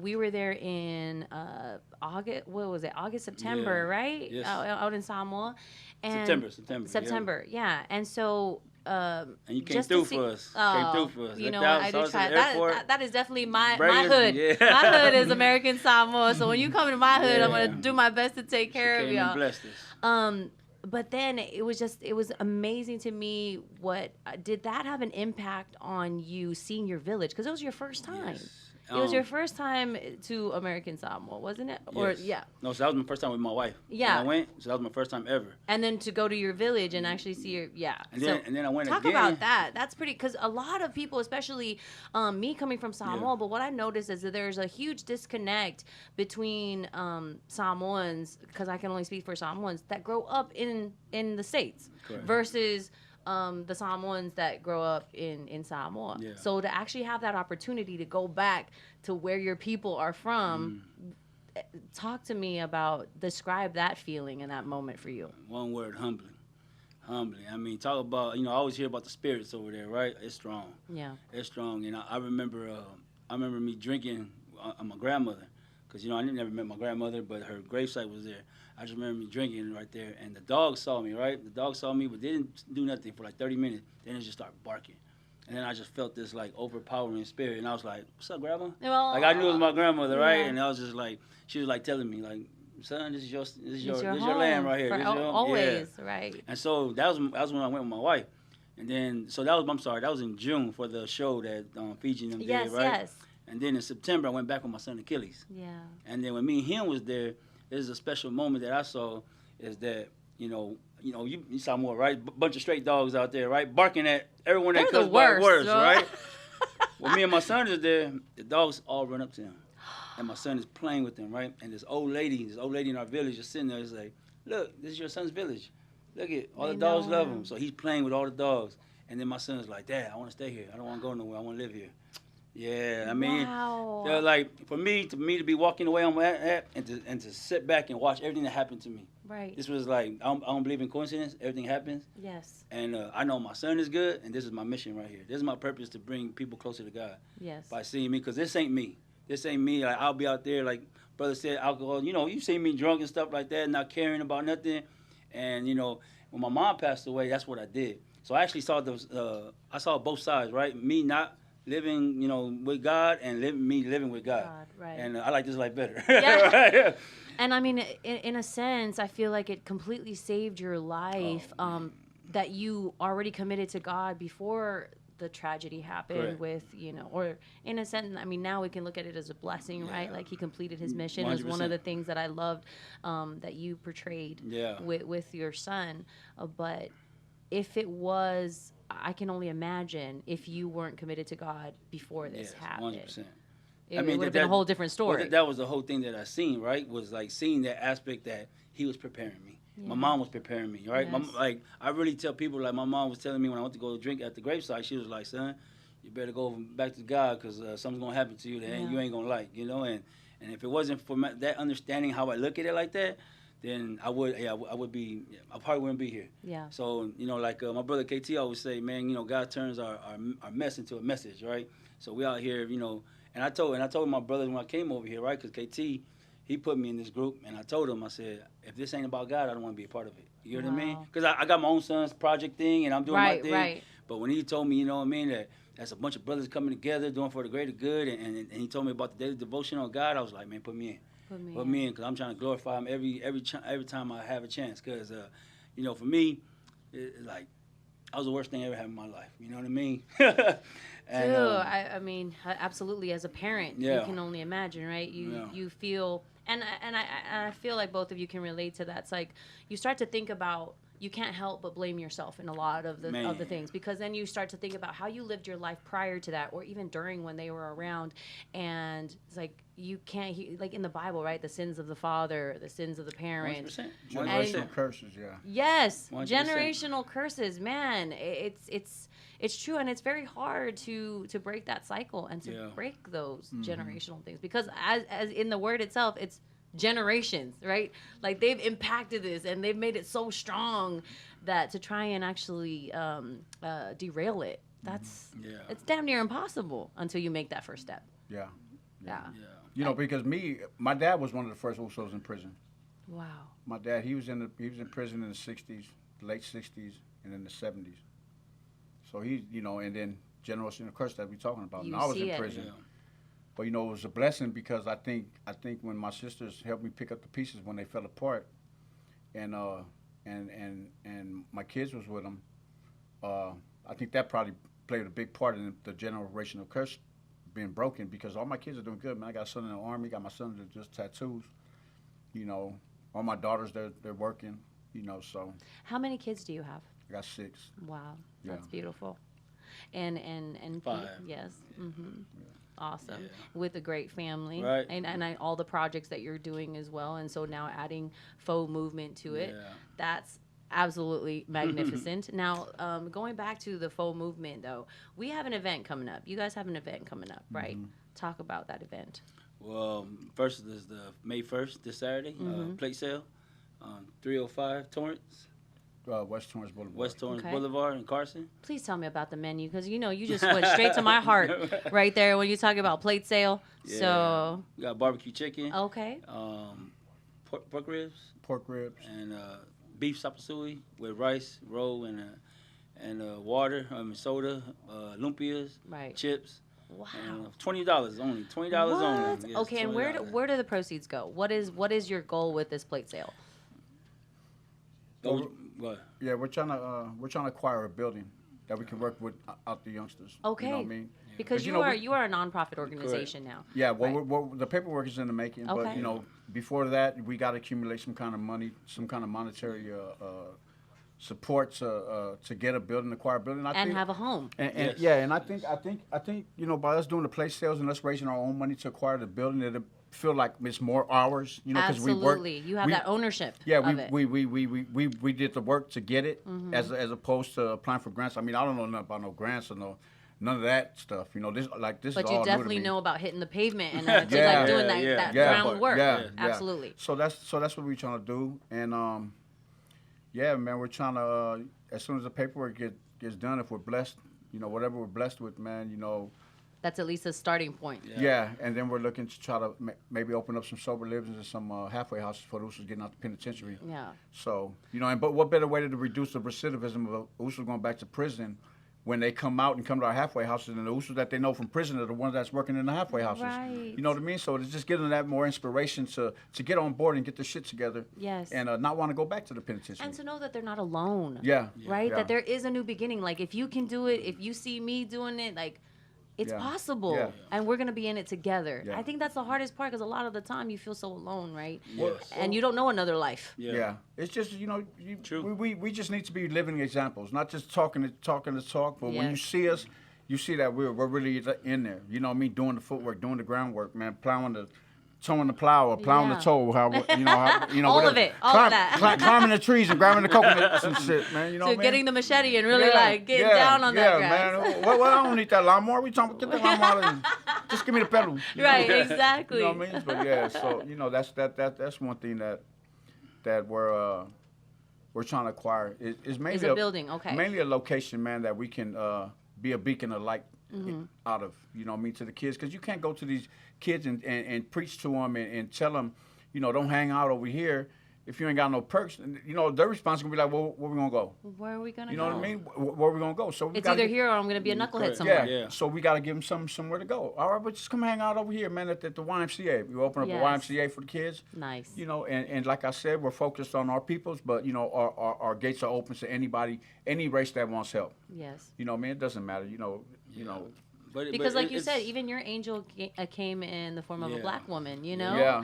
We were there in August. What was it? August, September, Yeah. right? Yes. Out in Samoa. And September. Yeah. And so. And you came just through to see, for us. Oh, Came through for us. You know, That I was do try. at the airport. That is definitely my Brilliant, hood. yeah. My hood is American Samoa. So when you come to my hood, I'm Yeah. gonna do my best to take care She of came and y'all. blessed us. But then it was amazing to me. What did that have an impact on you seeing your village? Because it was your first time. Yes. It was your first time to American Samoa, wasn't it? Or Yes. yeah. No, so that was my first time with my wife. Yeah. When I went, so that was my first time ever. And then to go to your village and actually see your And then I went talk again. about that. That's pretty, because a lot of people, especially me coming from Samoa, Yeah. but what I noticed is that there's a huge disconnect between Samoans, because I can only speak for Samoans that grow up in the States Correct. versus the Samoans that grow up in Samoa. Yeah. So to actually have that opportunity to go back to where your people are from, talk to me describe that feeling and that moment for you. One word, humbling. Humbling. I mean, talk about, I always hear about the spirits over there, right? It's strong. Yeah. It's strong. And I remember me drinking on my grandmother, because, I never met my grandmother, but her gravesite was there. I just remember me drinking right there, and the dog saw me, right? The dog saw me, but they didn't do nothing for like 30 minutes. Then it just started barking. And then I just felt this like overpowering spirit, and I was like, "What's up, Grandma?" Well, Like I knew it was my grandmother, right? yeah. And I was just like, she was like telling me, like, "Son, this is your home land right here. for This is your home." always, Yeah. right? And so that was when I went with my wife, and then that was in June for the show that Fiji and them Yes, did, right? yes. And then in September I went back with my son Achilles. Yeah. And then when me and him was there, there's a special moment that I saw is that, you saw more, right? Bunch of straight dogs out there, right? Barking at everyone that They're the comes by worst, words, bro. right? When me and my son is there, the dogs all run up to him. And my son is playing with them, right? And this old lady in our village is sitting there, is like, "Look, this is your son's village. Look at all They the dogs know love him. him." So he's playing with all the dogs. And then my son's like, "Dad, I want to stay here. I don't want to go nowhere. I want to live here." Yeah, I mean, Wow. they're like, for me to be walking the way I'm at and to sit back and watch everything that happened to me. Right. This was like, I don't believe in coincidence. Everything happens. Yes. And I know my son is good, and this is my mission right here. This is my purpose, to bring people closer to God Yes. by seeing me, because this ain't me. This ain't me. Like, I'll be out there, like brother said, alcohol. You see me drunk and stuff like that, not caring about nothing. And, when my mom passed away, that's what I did. So I actually saw I saw both sides, right? Me not living, with God, and me living with God. Right. And I like this life better. Yeah. Right? And I mean, in a sense, I feel like it completely saved your life. That you already committed to God before the tragedy happened. Correct. with, or in a sense, I mean, now we can look at it as a blessing, right? Yeah. Like he completed his mission. Is one of 100%. the things that I loved that you portrayed Yeah. with your son. But if it was, I can only imagine if you weren't committed to God before this happened. 100%. It would have been a whole different story. Well, that was the whole thing that I seen, right? Was like seeing that aspect that he was preparing me. Yeah. My mom was preparing me, right? Yes. I really tell people, like my mom was telling me when I went to go drink at the gravesite, she was like, "Son, you better go back to God, because something's gonna happen to you that you ain't gonna like, And if it wasn't for that understanding how I look at it like that, then I probably wouldn't be here. Yeah. So, like my brother KT always say, man, God turns our mess into a message, right? So we out here, and I told my brothers when I came over here, right? Because KT, he put me in this group, and I told him, I said, if this ain't about God, I don't want to be a part of it. You know what I mean? Wow. Because I got my own son's project thing, and I'm doing my Right, thing. right. But when he told me, you know what I mean, that's a bunch of brothers coming together, doing for the greater good, and he told me about the daily devotion on God, I was like, man, put me in. Put me in, because I'm trying to glorify him every time I have a chance. Because, you know, for me, like, that was the worst thing I ever had in my life. You know what I mean? And, Dude, I mean, absolutely. As a parent, you Yeah. can only imagine, right? Yeah. You feel, and I feel like both of you can relate to that. It's like you start to think about. You can't help but blame yourself in a lot of the things, because then you start to think about how you lived your life prior to that, or even during when they were around, and it's like you can't like in the Bible, right? The sins of the father, the sins of the parent. 100%. Generational curses, yeah. Yes, 100%. generational curses, man. It's true, and it's very hard to break that cycle and to break those generational things, because as in the word itself, it's generations, right? Like they've impacted this and they've made it so strong that to try and actually derail it, it's damn near impossible until you make that first step. Yeah. Yeah. You know, because my dad was one of the first Usos in prison. Wow. My dad, he was in prison in the 60s, late 60s, and in the 70s. So he, you know, and then generational curse that we're talking about. You and I was see in it. prison. Yeah. But you know, it was a blessing, because I think when my sisters helped me pick up the pieces when they fell apart, and my kids was with them, I think that probably played a big part in the generational curse being broken, because all my kids are doing good, man. I got a son in the Army, got my son that just tattoos, you know, all my daughters they're working, you know. So How many kids do you have? I got 6. Wow, Yeah. that's beautiful. And 5. yes. Mm-hmm. Awesome. Yeah. With a great family. Right. And all the projects that you're doing as well. And so now adding Faux Movement to it. Yeah. That's absolutely magnificent. Now, going back to the Faux Movement, though, we have an event coming up. You guys have an event coming up, right? Talk about that event. Well, first is the May 1st, this Saturday, plate sale, 305 Torrance. West Torrance Boulevard. West Torrance Okay. Boulevard in Carson. Please tell me about the menu, because, you know, you just went straight to my heart right there when you talk about plate sale. Yeah. So, We got barbecue chicken, okay. pork ribs, Pork ribs. and beef sapasui with rice, roll, and water, soda, lumpias, Right. chips. Wow. And $20 only. $20 What? only. Yes, Okay, and where $20. do the proceeds go? What is your goal with this plate sale? What? Yeah, we're trying to acquire a building that we can work with out the youngsters. Okay. You know what I mean? Because you you know, are we- you are a nonprofit organization now. Yeah, well, Right. the paperwork is in the making, but Okay. you know, before that, we got to accumulate some kind of money, some kind of monetary support to get a building, acquire a building. I And think, have a home. and Yes. yeah, and I think you know, by us doing the place sales and us raising our own money to acquire the building, it'll feel like it's more ours. You know, because we work. Absolutely. You have that ownership Yeah, of it. we did the work to get it, Mm-hmm. as opposed to applying for grants. I mean, I don't know nothing about no grants or none of that stuff. You know, this is But all you new to definitely me. know about hitting the pavement and Yeah. like doing Yeah, that yeah. groundwork. Yeah, yeah. Absolutely. So that's what we're trying to do, and yeah, man, we're trying to as soon as the paperwork gets done, if we're blessed, you know, whatever we're blessed with, man, you know. That's at least a starting point. Yeah, and then we're looking to try to maybe open up some sober livings and some halfway houses for those who's getting out the penitentiary. Yeah. So, you know, but what better way to reduce the recidivism of Usos going back to prison when they come out and come to our halfway houses, and the Usos that they know from prison are the ones that's working in the halfway houses. Right. You know what I mean? So it's just giving them that more inspiration to get on board and get the shit together. Yes. And not want to go back to the penitentiary. And to know that they're not alone. Yeah. Right? Yeah. That there is a new beginning. Like, if you can do it, if you see me doing it, like, it's Yeah. possible. Yeah. And we're going to be in it together. Yeah. I think that's the hardest part, because a lot of the time you feel so alone, right? Yes. And you don't know another life. Yeah. It's just, you know, True. we just need to be living examples, not just talking the talk, but when you Yes. see us, you see that we're really in there. You know what I mean? Doing the footwork, doing the groundwork, man, towing the plow or plowing Yeah. the toe, All whatever. of it, all of that. Climbing the trees and grabbing the coconuts and shit, man. You know So what I mean? getting the machete and really getting down on that grass. man. Well, I don't need that lawnmower. We talking about get the lawnmower and just give me the pedal. You know? Right, exactly. You know what I mean? But yeah, so you know that's one thing that we're trying to acquire. Is mainly Is a building, okay. Mainly a location, man, that we can be a beacon of light Mm-hmm. out of. You know what I mean, to the kids, because you can't go to these kids and preach to them and tell them, you know, don't hang out over here. if you ain't got no perks, you know, their response is gonna be like, well, where we gonna go? Where are we gonna go? You know what I mean? Where we gonna go? So It's either here or I'm gonna be a knucklehead somewhere. Yeah. So we gotta give them somewhere to go. All right, but just come hang out over here, man, at the YMCA. We open up a YMCA for the kids. Nice. You know, and like I said, we're focused on our peoples, but you know, our gates are open to anybody, any race that wants help. Yes. You know, man, it doesn't matter. You know. Because like you said, even your angel came in the form of a black woman, you know?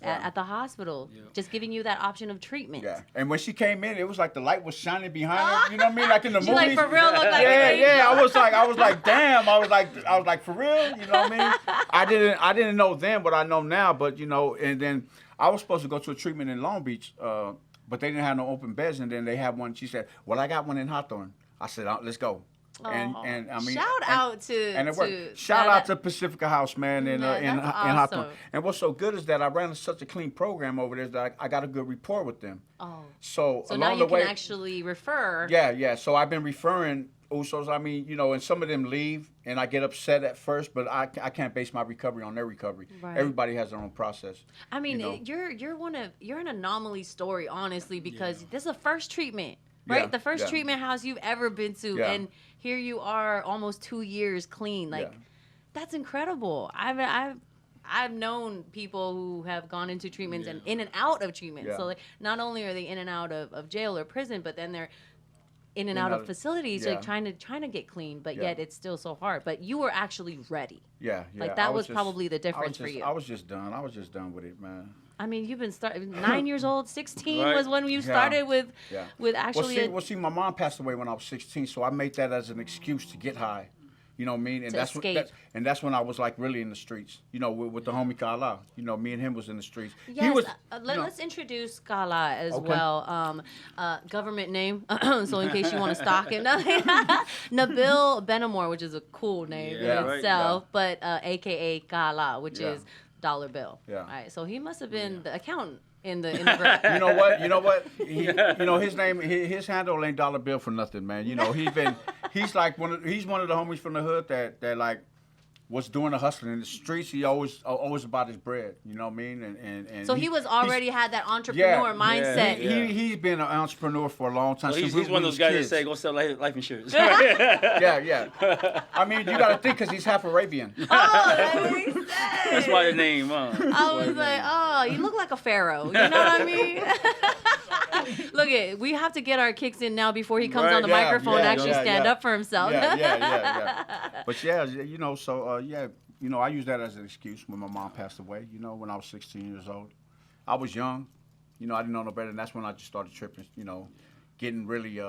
At the hospital, just giving you that option of treatment. Yeah. And when she came in, it was like the light was shining behind her. You know what I mean? Like in the movies. Like for real looked like I was like, damn. I was like, for real? You know what I mean? I didn't know then what I know now, but you know, and then I was supposed to go to a treatment in Long Beach, but they didn't have no open beds, and then they had one. She said, well, I got one in Hawthorne. I said, let's go. And I mean, shout out to it worked. Shout out to Pacifica House, man, in Hawthorne. And what's so good is that I ran such a clean program over there that I got a good rapport with them. Oh, so now along you the way, can actually refer. Yeah. So I've been referring Usos. I mean, you know, and some of them leave, and I get upset at first, but I can't base my recovery on their recovery. Right. Everybody has their own process. I mean, you're an anomaly story, honestly, because this is the first treatment. Right, the first treatment house you've ever been to, and here you are, almost 2 years clean. Like, that's incredible. I've known people who have gone into treatments and in and out of treatment. So like, not only are they in and out of jail or prison, but then they're in and out of facilities, like trying to get clean, but yet it's still so hard. But you were actually ready. Yeah. Like that was probably the difference for you. I was just done. I was just done with it, man. I mean, you've been 9 years old. 16 was when you started with actually. Well, see, my mom passed away when I was 16, so I made that as an excuse to get high. You know what I mean? And that's when I was like really in the streets. You know, with the homie Kala. You know, me and him was in the streets. Yes. Let's introduce Kala as well. Government name, so in case you want to stalk him. Nabil Benamor, which is a cool name in itself, but AKA Kala, which is dollar bill. Yeah. All right. So he must have been the accountant in the group. You know what? His name, his handle ain't dollar bill for nothing, man. You know, he's one of the homies from the hood that like was doing the hustling in the streets. He always about his bread. You know what I mean? And so he was already had that entrepreneur mindset. He's been an entrepreneur for a long time. So he's one of those guys that say go sell life insurance. Yeah. I mean, you got to think because he's half Arabian. Oh, that makes sense. That's why the name. I was like, oh, you look like a pharaoh. You know what I mean? Look we have to get our kicks in now before he comes on the microphone and actually stand up for himself. Yeah. But you know, so you know, I use that as an excuse when my mom passed away. You know, when I was 16 years old, I was young. You know, I didn't know no better, and that's when I just started tripping. You know, getting really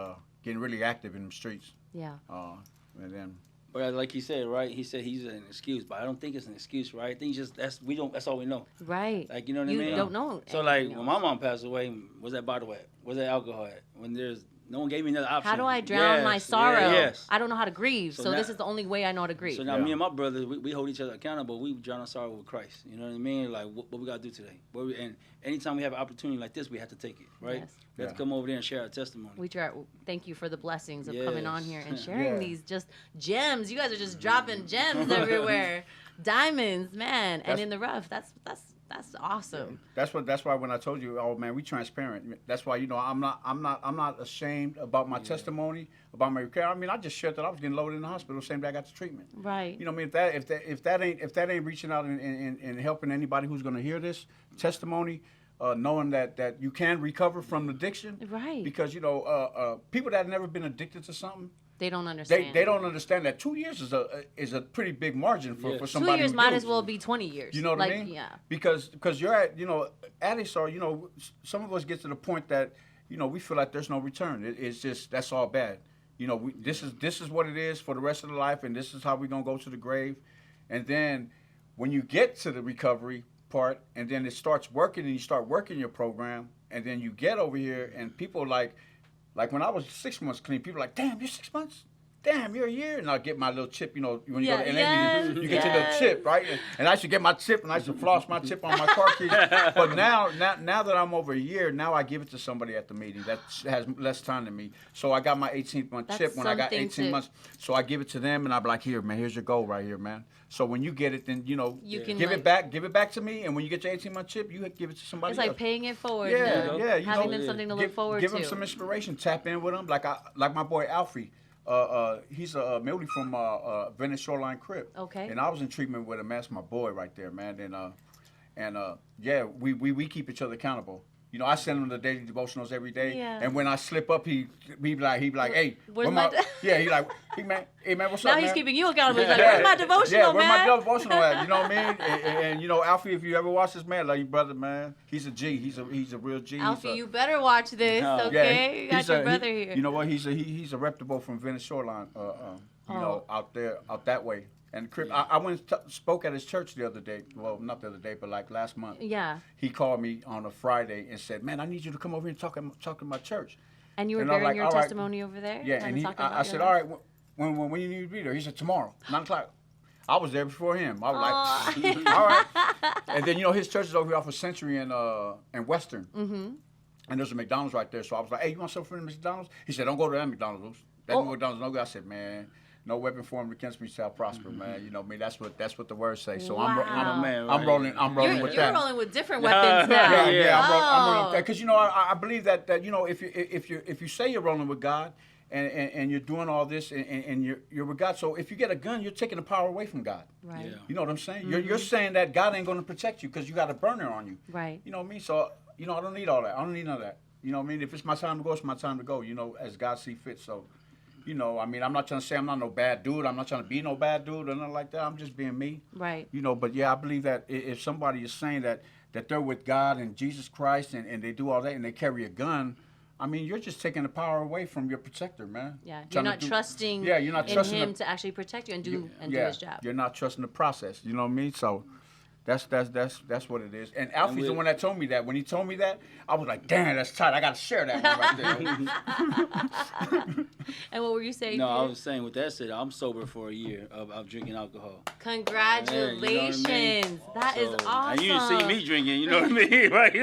active in the streets. Yeah. And then. But like he said, right? He said he's an excuse, but I don't think it's an excuse, right? I think that's all we know. Right. Like, you know what I mean? You don't know. So like when my mom passed away, was that bottle at? Was that alcohol at? When no one gave me another option. How do I drown my sorrow? Yes. I don't know how to grieve, so this is the only way I know how to grieve. So now me and my brother, we hold each other accountable. We drown our sorrow with Christ. You know what I mean? Like, what we got to do today? And anytime we have an opportunity like this, we have to take it, right? Yes. We have to come over there and share our testimony. Thank you for the blessings of coming on here and sharing these just gems. You guys are just dropping gems everywhere. Diamonds, man. And in the rough, that's awesome. Yeah. That's why when I told you, oh man, we transparent. That's why, you know, I'm not ashamed about my testimony, about my recovery. I mean, I just shared that I was getting loaded in the hospital the same day I got the treatment. Right. You know, I mean, if that ain't reaching out and helping anybody who's gonna hear this testimony, knowing that you can recover from addiction. Right. Because you know, people that have never been addicted to something. They don't understand. They don't understand that 2 years is a pretty big margin for somebody. 2 years might as well be 20 years. You know what I mean? Yeah. Because you're at, you know, addicts are, you know, some of us get to the point that, you know, we feel like there's no return. It's just that's all bad. You know, this is what it is for the rest of the life, and this is how we're gonna go to the grave. And then when you get to the recovery part, and then it starts working, and you start working your program, and then you get over here, and people like when I was 6 months clean, people were like, damn, you're 6 months? damn, you're a year. And I'll get my little chip, you know, when you Yeah, go to NA yes, meeting, you get your yes. little chip, right? And I should get my chip, and I should floss my chip on my car keys. But now that I'm over a year, now I give it to somebody at the meeting that has less time than me. So I got my 18th-month That's chip when I got something 18 months. So I give it to them, and I'm like, here, man, here's your goal right here, man. So when you get it, then, you know, You can, give like- it back to me. And when you get your 18-month chip, you give it to somebody It's else. like paying it forward. Yeah, now. yeah, you having know, them something to give, look forward give to. him some inspiration. Tap in with him, like my boy Alfie. He's a muley from Venice Shoreline Crip. Okay. And I was in treatment with him. That's my boy right there, man. And yeah, we keep each other accountable. You know, I send him the daily devotionals every day. Yeah. And when I slip up, he be like, hey, Where's where my yeah, he like, hey man, what's now up, he's man? keeping you accountable. He's like, where's my devotional, yeah, where's man? my devotional at? You know what I mean? And you know, Alfie, if you ever watch this, man, like your brother, man, he's a G. He's a real G. Alfie, you better watch this, No. okay? You got he's your brother here. You know what? He's a reputable from Venice Shoreline. You know, out that way. And Crip, I went and spoke at his church the other day. Well, not the other day, but like last month. Yeah. He called me on a Friday and said, "Man, I need you to come over here and talk to my church." And you were And I'm bearing like, your all right. testimony over there? Yeah, Kinda and talking about I your said, life? "All right, when you need to be there?" He said, "Tomorrow, 9:00." I was there before him. I was like, "All right." And then you know his church is over here off of Century and Western. Mm-hmm. And there's a McDonald's right there. So I was like, "Hey, you want something from the McDonald's?" He said, "Don't go to that McDonald's. That McDonald's no good." I said, "Man, no weapon formed against me shall prosper, man." You know me. That's what the words say. So Wow. I'm rolling with You're that. rolling with different weapons now. Yeah, I'm rolling Oh. with that because you know I believe that you know if you say you're rolling with God and you're doing all this and you're with God, so if you get a gun, you're taking the power away from God. Right. Yeah. You know what I'm saying? You're saying that God ain't going to protect you because you got a burner on you. Right. You know what I mean? So you know I don't need all that. I don't need none of that. You know what I mean? If it's my time to go, it's my time to go. You know, as God see fit. So. You know, I mean, I'm not trying to say I'm not no bad dude. I'm not trying to be no bad dude or nothing like that. I'm just being me. Right. You know, but yeah, I believe that if somebody is saying that they're with God and Jesus Christ and they do all that and they carry a gun, I mean, you're just taking the power away from your protector, man. Yeah. You're Trying to not trusting you're not in trusting him to actually protect you and do his job. You're not trusting the process. You know what I mean? So that's what it is. And Alfie's the one that told me that. When he told me that, I was like, damn, that's tight. I got to share that one right there. And what were you saying? No, I Pimp? was saying with that said, I'm sober for a year of drinking alcohol. Congratulations. Yeah, you know what I mean? That is awesome. And you didn't see me drinking, you know what I mean? Right?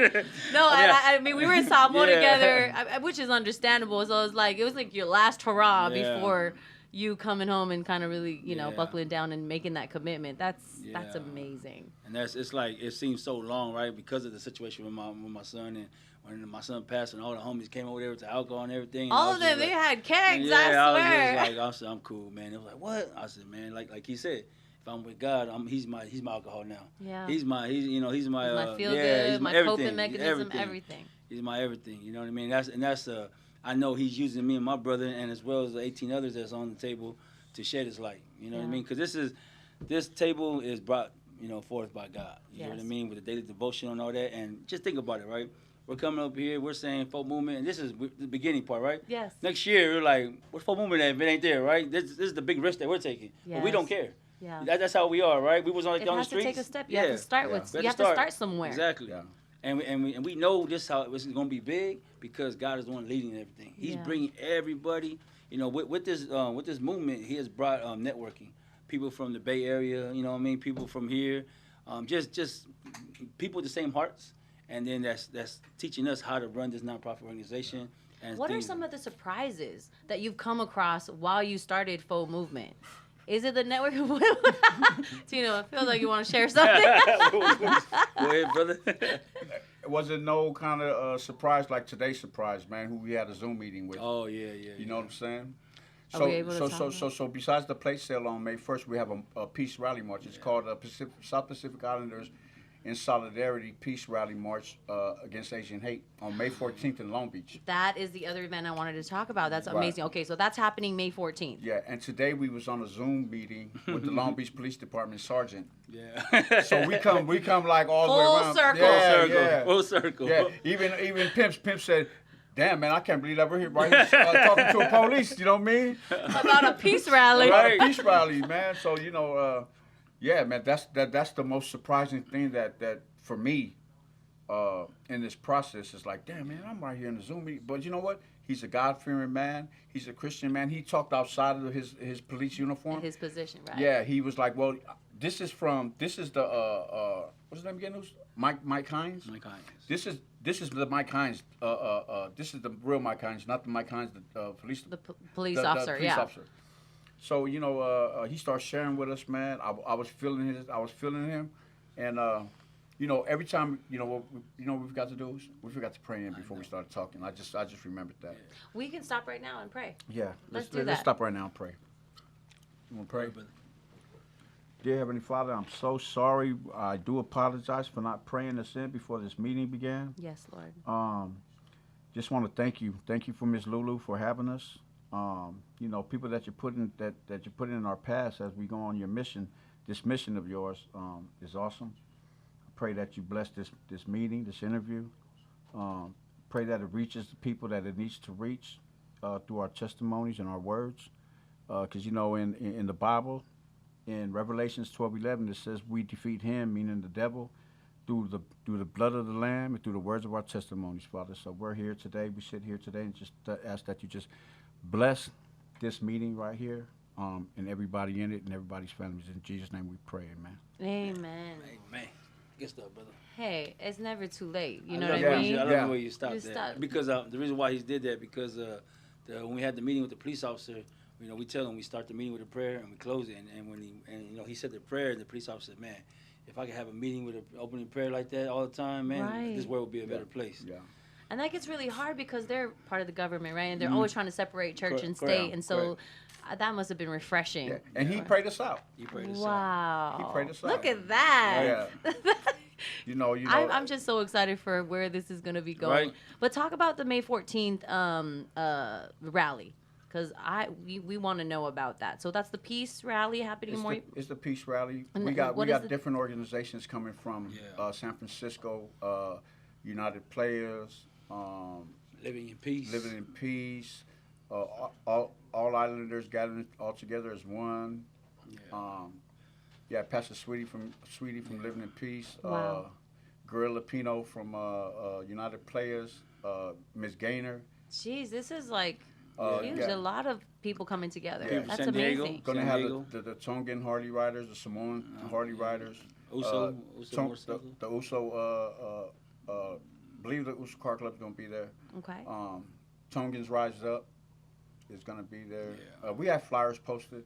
No, I mean we were in Samoa Yeah. together, which is understandable. So it was like your last hurrah Yeah. before you coming home and kind of really, you know, Yeah. buckling down and making that commitment. That's Yeah. amazing. And it's like it seems so long, right? Because of the situation with my son and when my son passed and all the homies came over there with the alcohol and everything. and I All was of them, just they like- had kegs, Yeah, I swear. I said, I'm cool, man. It was like, what? I said, man, like he said, if I'm with God, he's my alcohol now. Yeah. He's my He's my feel yeah, good, he's my everything, coping mechanism, everything. He's my everything. You know what I mean? That's I know he's using me and my brother and as well as the 18 others that's on the table to shed his light. You know what I Yeah. mean? Because this table is brought, you know, forth by God. You know what I Yes. mean? With the daily devotion and all that. And just think about it, right? We're coming up here, we're saying FOU Movement, and this is the beginning part, right? Yes. Next year, we're like, what's FOU Movement at if it ain't there, right? This is the big risk that we're taking. But we Yes. don't care. Yeah. That's how we are, right? We was on It the has to streets. take a step. You have to start with. We You have to start somewhere. Exactly. Yeah. And we know this how it's going to be big because God is the one leading everything. He's Yeah. bringing everybody. You know, with this movement, He has brought networking. People from the Bay Area, you know what I mean? People from here, just people with the same hearts. And then that's teaching us how to run this nonprofit organization. And What are some of the surprises that you've come across while you started FOU Movement? Is it the network? Tino, I feel like you want to share something. Go ahead, brother. Was it no kind of surprise like today's surprise, man, who we had a Zoom meeting with? Oh, yeah. You know what I'm saying? Are we able to talk So besides the plate sale on May 1st, we have a peace rally march. It's called South Pacific Islanders in Solidarity Peace Rally March against Asian hate on May 14th in Long Beach. That is the other event I wanted to talk about. That's Right. amazing. Okay, so that's happening May 14th. Yeah, and today we was on a Zoom meeting with the Long Beach Police Department sergeant. Yeah. So we come like all the way Full around. circle. Yeah, Full circle. yeah. Even Pimp said, "Damn, man, I can't believe that we're here right here talking to a police." You know what I mean? About a peace rally. Right. Peace rally, man. So you know, yeah, man. That's the most surprising thing that for me in this process is like, damn, man, I'm right here in the Zoom meeting. But you know what? He's a God-fearing man. He's a Christian man. He talked outside of his police uniform. His position, right? Yeah, he was like, well, this is the what's his name again? Mike Hines. Mike Hines. This is the Mike Hines. This is the real Mike Hines, not the Mike Hines, the police. The police officer, police yeah. officer. So he started sharing with us, man. I was feeling him, and every time what we forgot to do is we forgot to pray in before we started talking. I just remembered that. We can stop right now and pray. Yeah, Let's do that. Let's stop right now and pray. You want to pray? Dear Heavenly Father, I'm so sorry. I do apologize for not praying us in before this meeting began. Yes, Lord. Just want to thank you. Thank you for Miss Lulu for having us. People that you put in our paths as we go on your mission. This mission of yours is awesome. I pray that you bless this meeting, this interview. Pray that it reaches the people that it needs to reach through our testimonies and our words. Because in the Bible, in Revelations 12:11, it says we defeat him, meaning the devil, through the blood of the Lamb and through the words of our testimonies, Father. So we're here today. We sit here today and just ask that you just bless this meeting right here, and everybody in it and everybody's families. In Jesus' name we pray, amen. Amen. Amen. Good stuff, brother. Hey, it's never too late. You know love what I the way mean? I love the way you stopped You that. stopped. Because the reason why he did that, because when we had the meeting with the police officer, we tell him we start the meeting with a prayer and we close it. And when he said the prayer, and the police officer said, man, if I could have a meeting with an opening prayer like that all the time, man, Right. this world would be a better place. Yeah. And that gets really hard because they're part of the government, right? And they're always trying to separate church and Correct. state. And so that must have been refreshing. Yeah. And he prayed us out. You prayed us out. Wow. He prayed us out. Look at that. Yeah. I'm just so excited for where this is going to be going. Right. But talk about the May 14th rally, because we want to know about that. So that's the peace rally happening more. It's the peace rally. And We got what is the- different organizations coming from San Francisco, United Players, Living in peace. Living in Peace, all Islanders gathering all together as one. Yeah. Pastor Sweetie from Living in Peace. Wow. Gorilla Pino from United Players. Miss Gaynor. Jeez, this is like huge. yeah. A lot of people coming together. Yeah. That's San Diego. amazing. Going to San have Diego. the Tongan Harley Riders, the Samoan Harley Riders. Uso Tong- motorcycle. the Uso, believe the Uso Car Club is going to be there. Okay. Tongans Rise Up is going to be there. Yeah. We have flyers posted,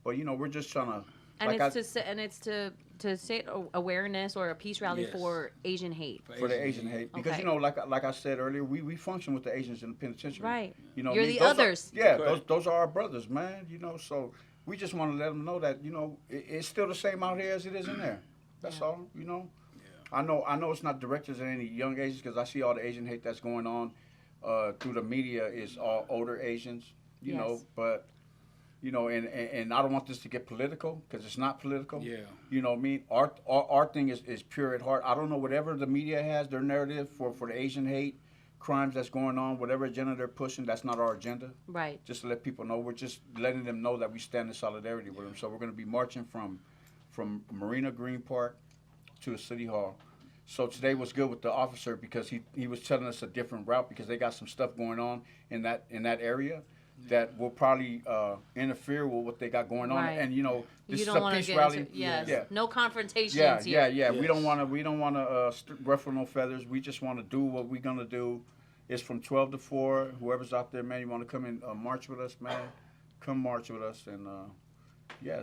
but we're just trying to. And like it's to state awareness or a peace rally Yes. for Asian hate. for the Asian hate, because Okay. like I said earlier, we function with the Asians in the penitentiary. Right. You're the others. Those are our brothers, man. So we just want to let them know that it's still the same out here as it is in there. That's all. Yeah. I know it's not directed at any young Asians, because I see all the Asian hate that's going on through the media is all older Asians. Yes. But and I don't want this to get political, because it's not political. Yeah. You know what I mean? Our thing is pure at heart. I don't know whatever the media has, their narrative for the Asian hate crimes that's going on, whatever agenda they're pushing, that's not our agenda. Right. Just to let people know, we're just letting them know that we stand in solidarity with them. So we're going to be marching from Marina Green Park to the City Hall. So today was good with the officer, because he was telling us a different route, because they got some stuff going on in that area that will probably interfere with what they got going on. Right. And this You is don't a want to peace get rally. into yes. Yeah. No confrontations Yeah, here. yeah. We Yes. don't want to ruffle no feathers. We just want to do what we're gonna do. It's from 12 to 4. Whoever's out there, man, you want to come and march with us, man? Come march with us, and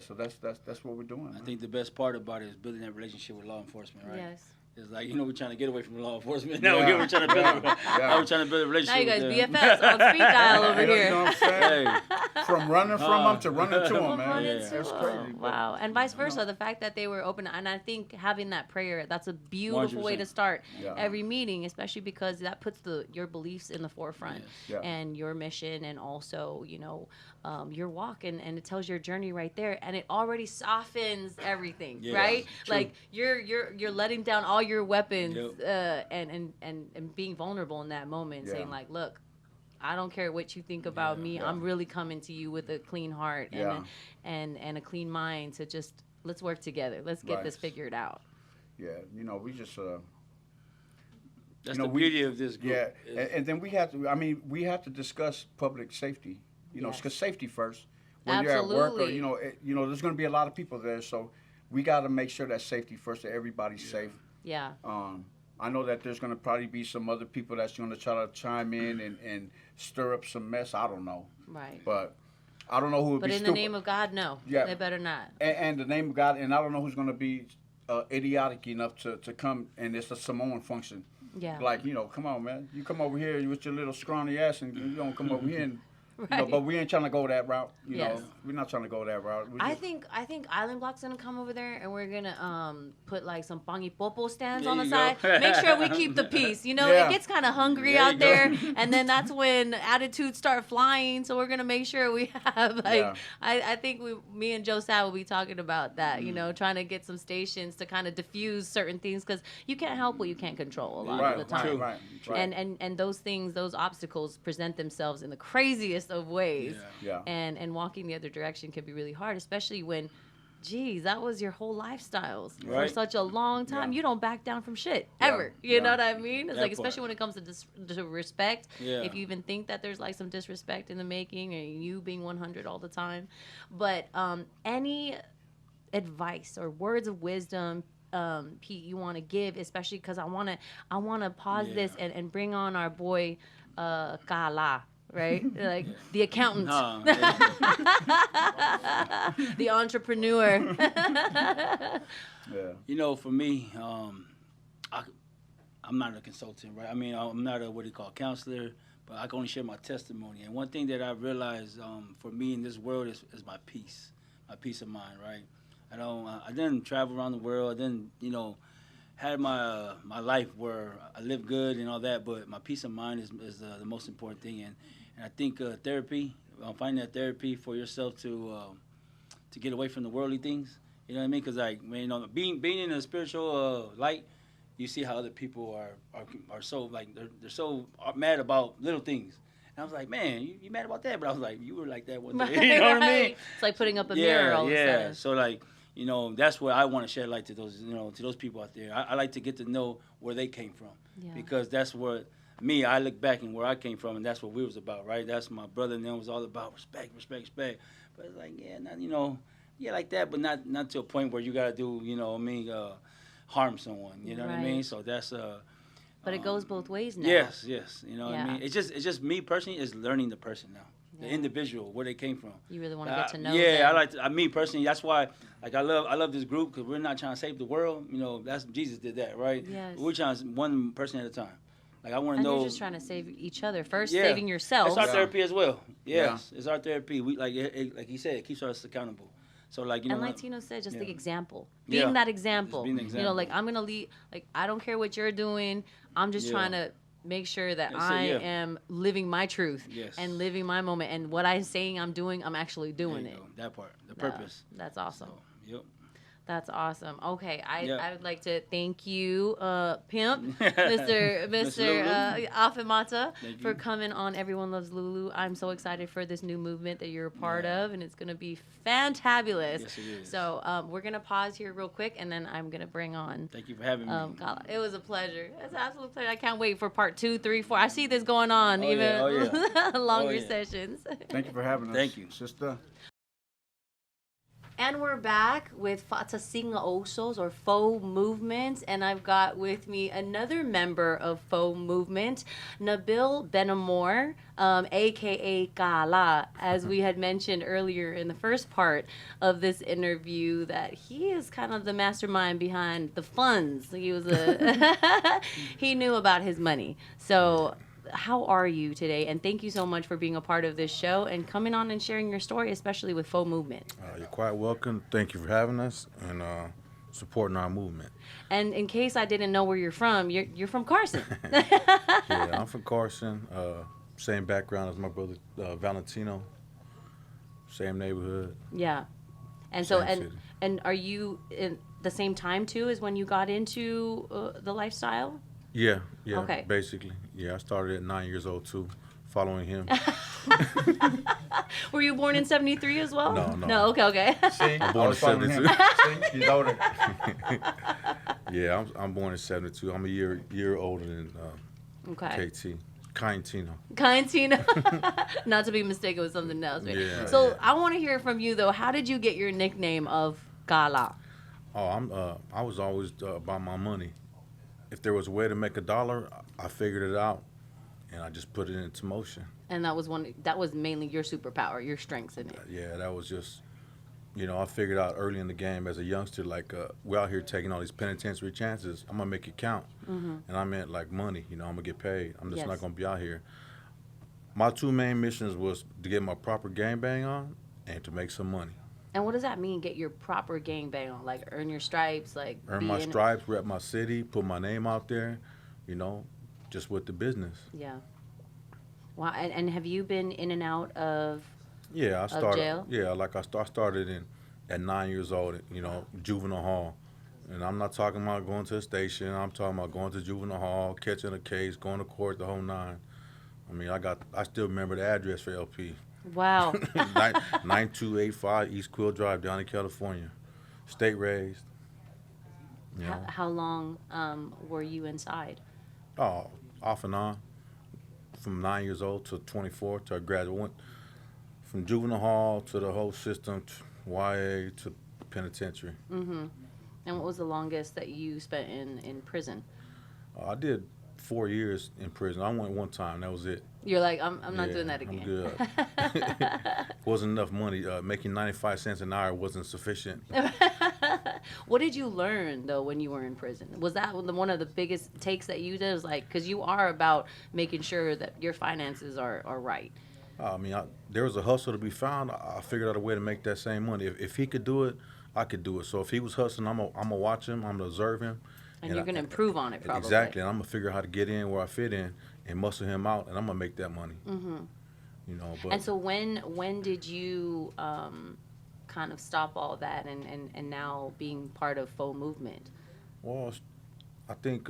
so that's what we're doing. I Man. think the best part about it is building that relationship with law enforcement, right? Yes. It's like, we're trying to get away from law enforcement. Now Yeah. we're trying to build Yeah. we're trying to build a relationship Now you guys with them. BFFs on speed dial over You know here. what I'm saying? Hey. From running from them to running to them, Well, man. run Yeah. into That's them. crazy. but- Wow. And vice versa, the fact that they were open, and I think having that prayer, that's a beautiful way to 100%. start Yeah. every meeting, especially because that puts your beliefs in the forefront Yeah. and your mission, and also your walk, and it tells your journey right there, and it already softens everything, Yeah, right? true. Like you're letting down all your weapons, Yep. and being vulnerable in that moment, Yeah. saying like, look, I don't care what you think about me. Yeah. I'm really coming to you with a clean heart Yeah. and a clean mind to just let's work together. Let's get Right. this figured out. Yeah, we just That's the beauty of this group. Yeah, and then we have to discuss public safety. Yes. Because safety first. When you're at work, or there's going to be a lot of people there, so we got to make sure that safety first, that everybody's safe. Yeah. I know that there's going to probably be some other people that's going to try to chime in and stir up some mess. I don't know. Right. But I don't know who would But be in stupid. the name of God, no. Yeah. They better not. And the name of God, and I don't know who's going to be idiotic enough to come, and it's a Samoan function. Yeah. Like, come on, man. You come over here with your little scrawny ass, and you don't come over here and... Right. But we ain't trying to go that route. Yes. We're not trying to go that route. I think Island Block's gonna come over there, and we're gonna put like some pangipopo stands There on the you side. go. Make sure we keep the peace. Yeah. It gets kind of hungry There you out there, go. and then that's when attitudes start flying. So we're gonna make sure we have like Yeah. I think me and Joe Sad will be talking about that. Trying to get some stations to kind of diffuse certain things because you can't help what you can't control a lot of the time. Right. And those things, those obstacles present themselves in the craziest of ways. Yeah. And walking the other direction can be really hard, especially when, geez, that was your whole lifestyles for Right. such a long time. Yeah. You don't back down from shit, Yeah. ever. You know Yeah. what I mean? It's That like, part. especially when it comes to respect. Yeah. If you even think that there's like some disrespect in the making, or you being 100 all the time. But any advice or words of wisdom, Pete, you want to give, especially because I want to pause this and bring on our boy Kala, right? Like the accountant, the entrepreneur. Yeah. For me, I'm not a consultant, right? I mean, I'm not a counselor, but I can only share my testimony. And one thing that I realized for me in this world is my peace of mind, right? I didn't travel around the world. I didn't, had my life where I lived good and all that, but my peace of mind is the most important thing. And I think therapy, finding that therapy for yourself to get away from the worldly things. You know what I mean? Because being in a spiritual light, you see how other people are so they're so mad about little things. And I was like, man, you mad about that? But I was like, you were like that one day. You know what I mean? It's like putting up a mirror all of a sudden. So that's where I want to shed light to those people out there. I like to get to know where they came from, because that's where I look back and where I came from, and that's what we was about, right? That's my brother and them was all about respect. But it's like, like that, but not to a point where you gotta do, harm someone. You know what I mean? So that's But it goes both ways now. Yes. You know what I mean? It's just me personally is learning the person now. The individual, where they came from. You really want to get to know them. Me personally, that's why, I love this group, because we're not trying to save the world. That's Jesus did that, right? Yes. We're trying to, one person at a time. I want to know. And you're just trying to save each other first, saving yourself. It's our therapy as well. Yes, it's our therapy. We like he said, it keeps us accountable. So and Latino said, just the example, being that example. Just being an example. I'm gonna lead. I don't care what you're doing. I'm just trying to make sure that I am living my truth and living my moment, and what I'm saying I'm doing, I'm actually doing it. That part, the purpose. That's awesome. So, That's awesome. Okay, I would like to thank you, Pimp, Mr. Afemata, for coming on Everyone Loves Lulu. I'm so excited for this new movement that you're a part of, and it's going to be fantabulous. Yes, it is. So we're going to pause here real quick, and then I'm going to bring on. Thank you for having me. It was a pleasure. It's an absolute pleasure. I can't wait for part 2, 3, 4. I see this going on, longer sessions. Thank you for having us. Thank you, sister. And we're back with Fatasinga Usos, or Faux Movement, and I've got with me another member of Faux Movement, Nabil Benamor, a.k.a. Kala, as we had mentioned earlier in the first part of this interview, that he is kind of the mastermind behind the funds. He was he knew about his money. So how are you today? And thank you so much for being a part of this show and coming on and sharing your story, especially with Faux Movement. You're quite welcome. Thank you for having us and supporting our movement. And in case I didn't know where you're from from Carson. Yeah, I'm from Carson. Same background as my brother Valentino. Same neighborhood. Yeah. And and are you in the same time too as when you got into the lifestyle? Yeah, okay. Basically. Yeah, I started at 9 years old too, following him. Were you born in 73 as well? No. No, okay. See, I'm born in 72. See, he's older. Yeah, I'm born in 72. I'm a year older than Okay. KT. Kaintino. Kaintino. Not to be mistaken with something else. Right? Yeah, So yeah. I want to hear from you, though. How did you get your nickname of Gala? Oh, I was always about my money. If there was a way to make $1, I figured it out, and I just put it into motion. And that was mainly your superpower, your strengths in it. Yeah, that was just, I figured out early in the game as a youngster, like, we're out here taking all these penitentiary chances. I'm going to make it count. Mm-hmm. And I meant, like, money. I'm going to get paid. I'm just Yes. not going to be out here. My 2 main missions was to get my proper game bang on and to make some money. And what does that mean, get your proper gang bang on? Like, earn your stripes, like... Earn my stripes, rep my city, put my name out there, just with the business. Yeah. Wow, and have you been in and out of... Yeah, I started. jail? Yeah, like I started at 9 years old. Juvenile hall, and I'm not talking about going to a station. I'm talking about going to juvenile hall, catching a case, going to court, the whole 9. I mean, I still remember the address for LP. Wow. 9285 East Quill Drive, down in California. State raised. How long were you inside? Oh, off and on, from 9 years old to 24 to I graduated. Went from juvenile hall to the whole system, YA to penitentiary. Mm-hmm. And what was the longest that you spent in prison? I did 4 years in prison. I went one time. That was it. You're like, I'm not doing that again. I'm good. Wasn't enough money. Making 95 cents an hour wasn't sufficient. What did you learn, though, when you were in prison? Was that one of the biggest takes that you did? Was like, because you are about making sure that your finances are right. I mean, there was a hustle to be found. I figured out a way to make that same money. If he could do it, I could do it. So if he was hustling, I'm gonna watch him. I'm gonna observe him. And you're going to improve on it, probably. Exactly. And I'm going to figure out how to get in where I fit in and muscle him out, and I'm going to make that money. Mm-hmm. But And so when did you kind of stop all that and now being part of FOU Movement? Well, I think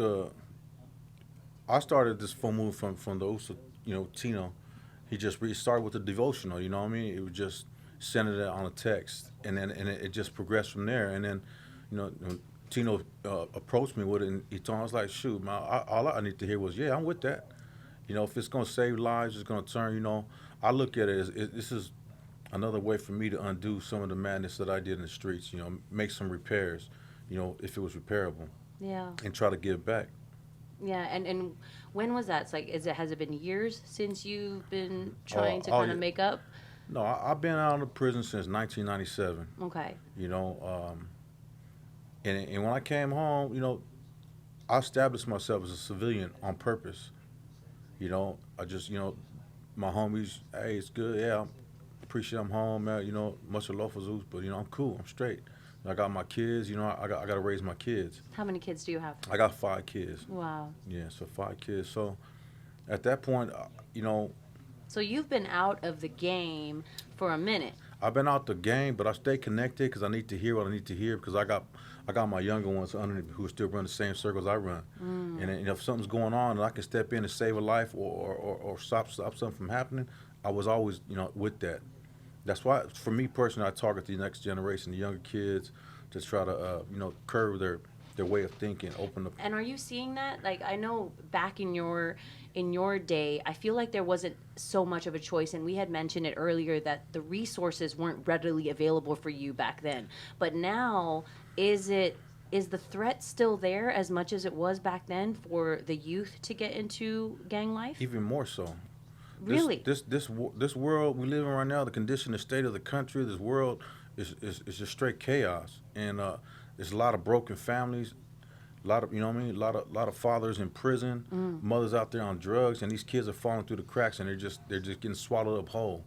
I started this FOU movement from the Usos, Tino. He just started with the devotional, you know what I mean? It was just centered on a text, and then it just progressed from there. And then, Tino approached me with it, and he told me, I was like, shoot, man, all I need to hear was, yeah, I'm with that. If it's going to save lives, it's going to turn, I look at it as this is another way for me to undo some of the madness that I did in the streets, make some repairs, if it was repairable. Yeah. And try to give back. Yeah, and when was that? It's like, has it been years since you've been trying to kind of make up? No, I've been out of prison since 1997. Okay. And when I came home, I established myself as a civilian on purpose. I just, my homies, hey, it's good. Yeah, I appreciate I'm home, man. Much aloha Zeus, but, I'm cool. I'm straight. I got my kids. I got to raise my kids. How many kids do you have? I got 5 kids. Wow. Yeah, so 5 kids. So at that point, So you've been out of the game for a minute. I've been out the game, but I stay connected because I need to hear what I need to hear because I got my younger ones under me who still run the same circles I run. And if something's going on and I can step in and save a life or stop something from happening, I was always, with that. That's why, for me personally, I target the next generation, the younger kids, to try to, curb their way of thinking, open up. And are you seeing that? Like, I know back in your day, I feel like there wasn't so much of a choice, and we had mentioned it earlier that the resources weren't readily available for you back then. But now, is the threat still there as much as it was back then for the youth to get into gang life? Even more so. Really? This world we live in right now, the condition, the state of the country, this world is just straight chaos, and there's a lot of broken families, a lot of a lot of fathers in prison, mothers out there on drugs, and these kids are falling through the cracks, and they're just getting swallowed up whole.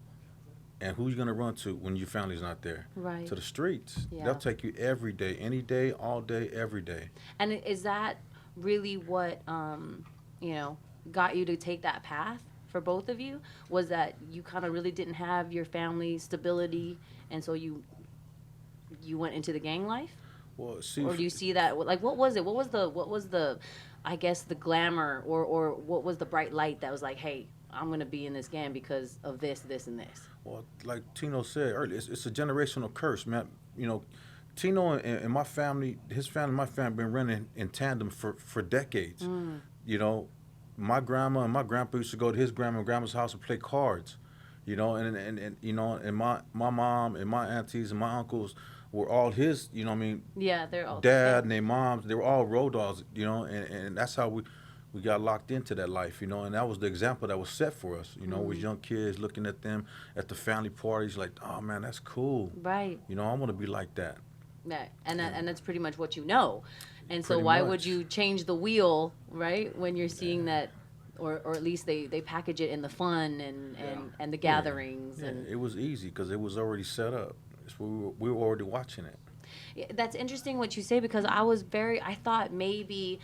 And who you gonna run to when your family's not there? Right. To the streets. Yeah. They'll take you every day, any day, all day, every day. And is that really what got you to take that path for both of you? Was that you kind of really didn't have your family stability, and so you went into the gang life? Well, see, Or do you see that, like, what was it? What was the I guess the glamour or what was the bright light that was like, hey, I'm gonna be in this gang because of this, this, and this. Well, like Tino said earlier, it's a generational curse, man. You know, Tino and my family, his family, my family, been running in tandem for decades. You know, my grandma and my grandpa used to go to his grandma and grandma's house and play cards. You know, and you know, and my mom and my aunties and my uncles were all his. You know, what I mean, Yeah, they're all dad and their moms, they were all road dogs. You know, and that's how we got locked into that life, you know, and that was the example that was set for us, you know, with young kids looking at them at the family parties like, oh, man, that's cool. Right. You know, I want to be like that. Right. And that's pretty much what you know. And so Pretty why much. would you change the wheel, right, when you're seeing that, or at least they package it in the fun and the gatherings. Yeah, And it was easy because it was already set up. We were already watching it. Yeah, that's interesting what you say, because I thought maybe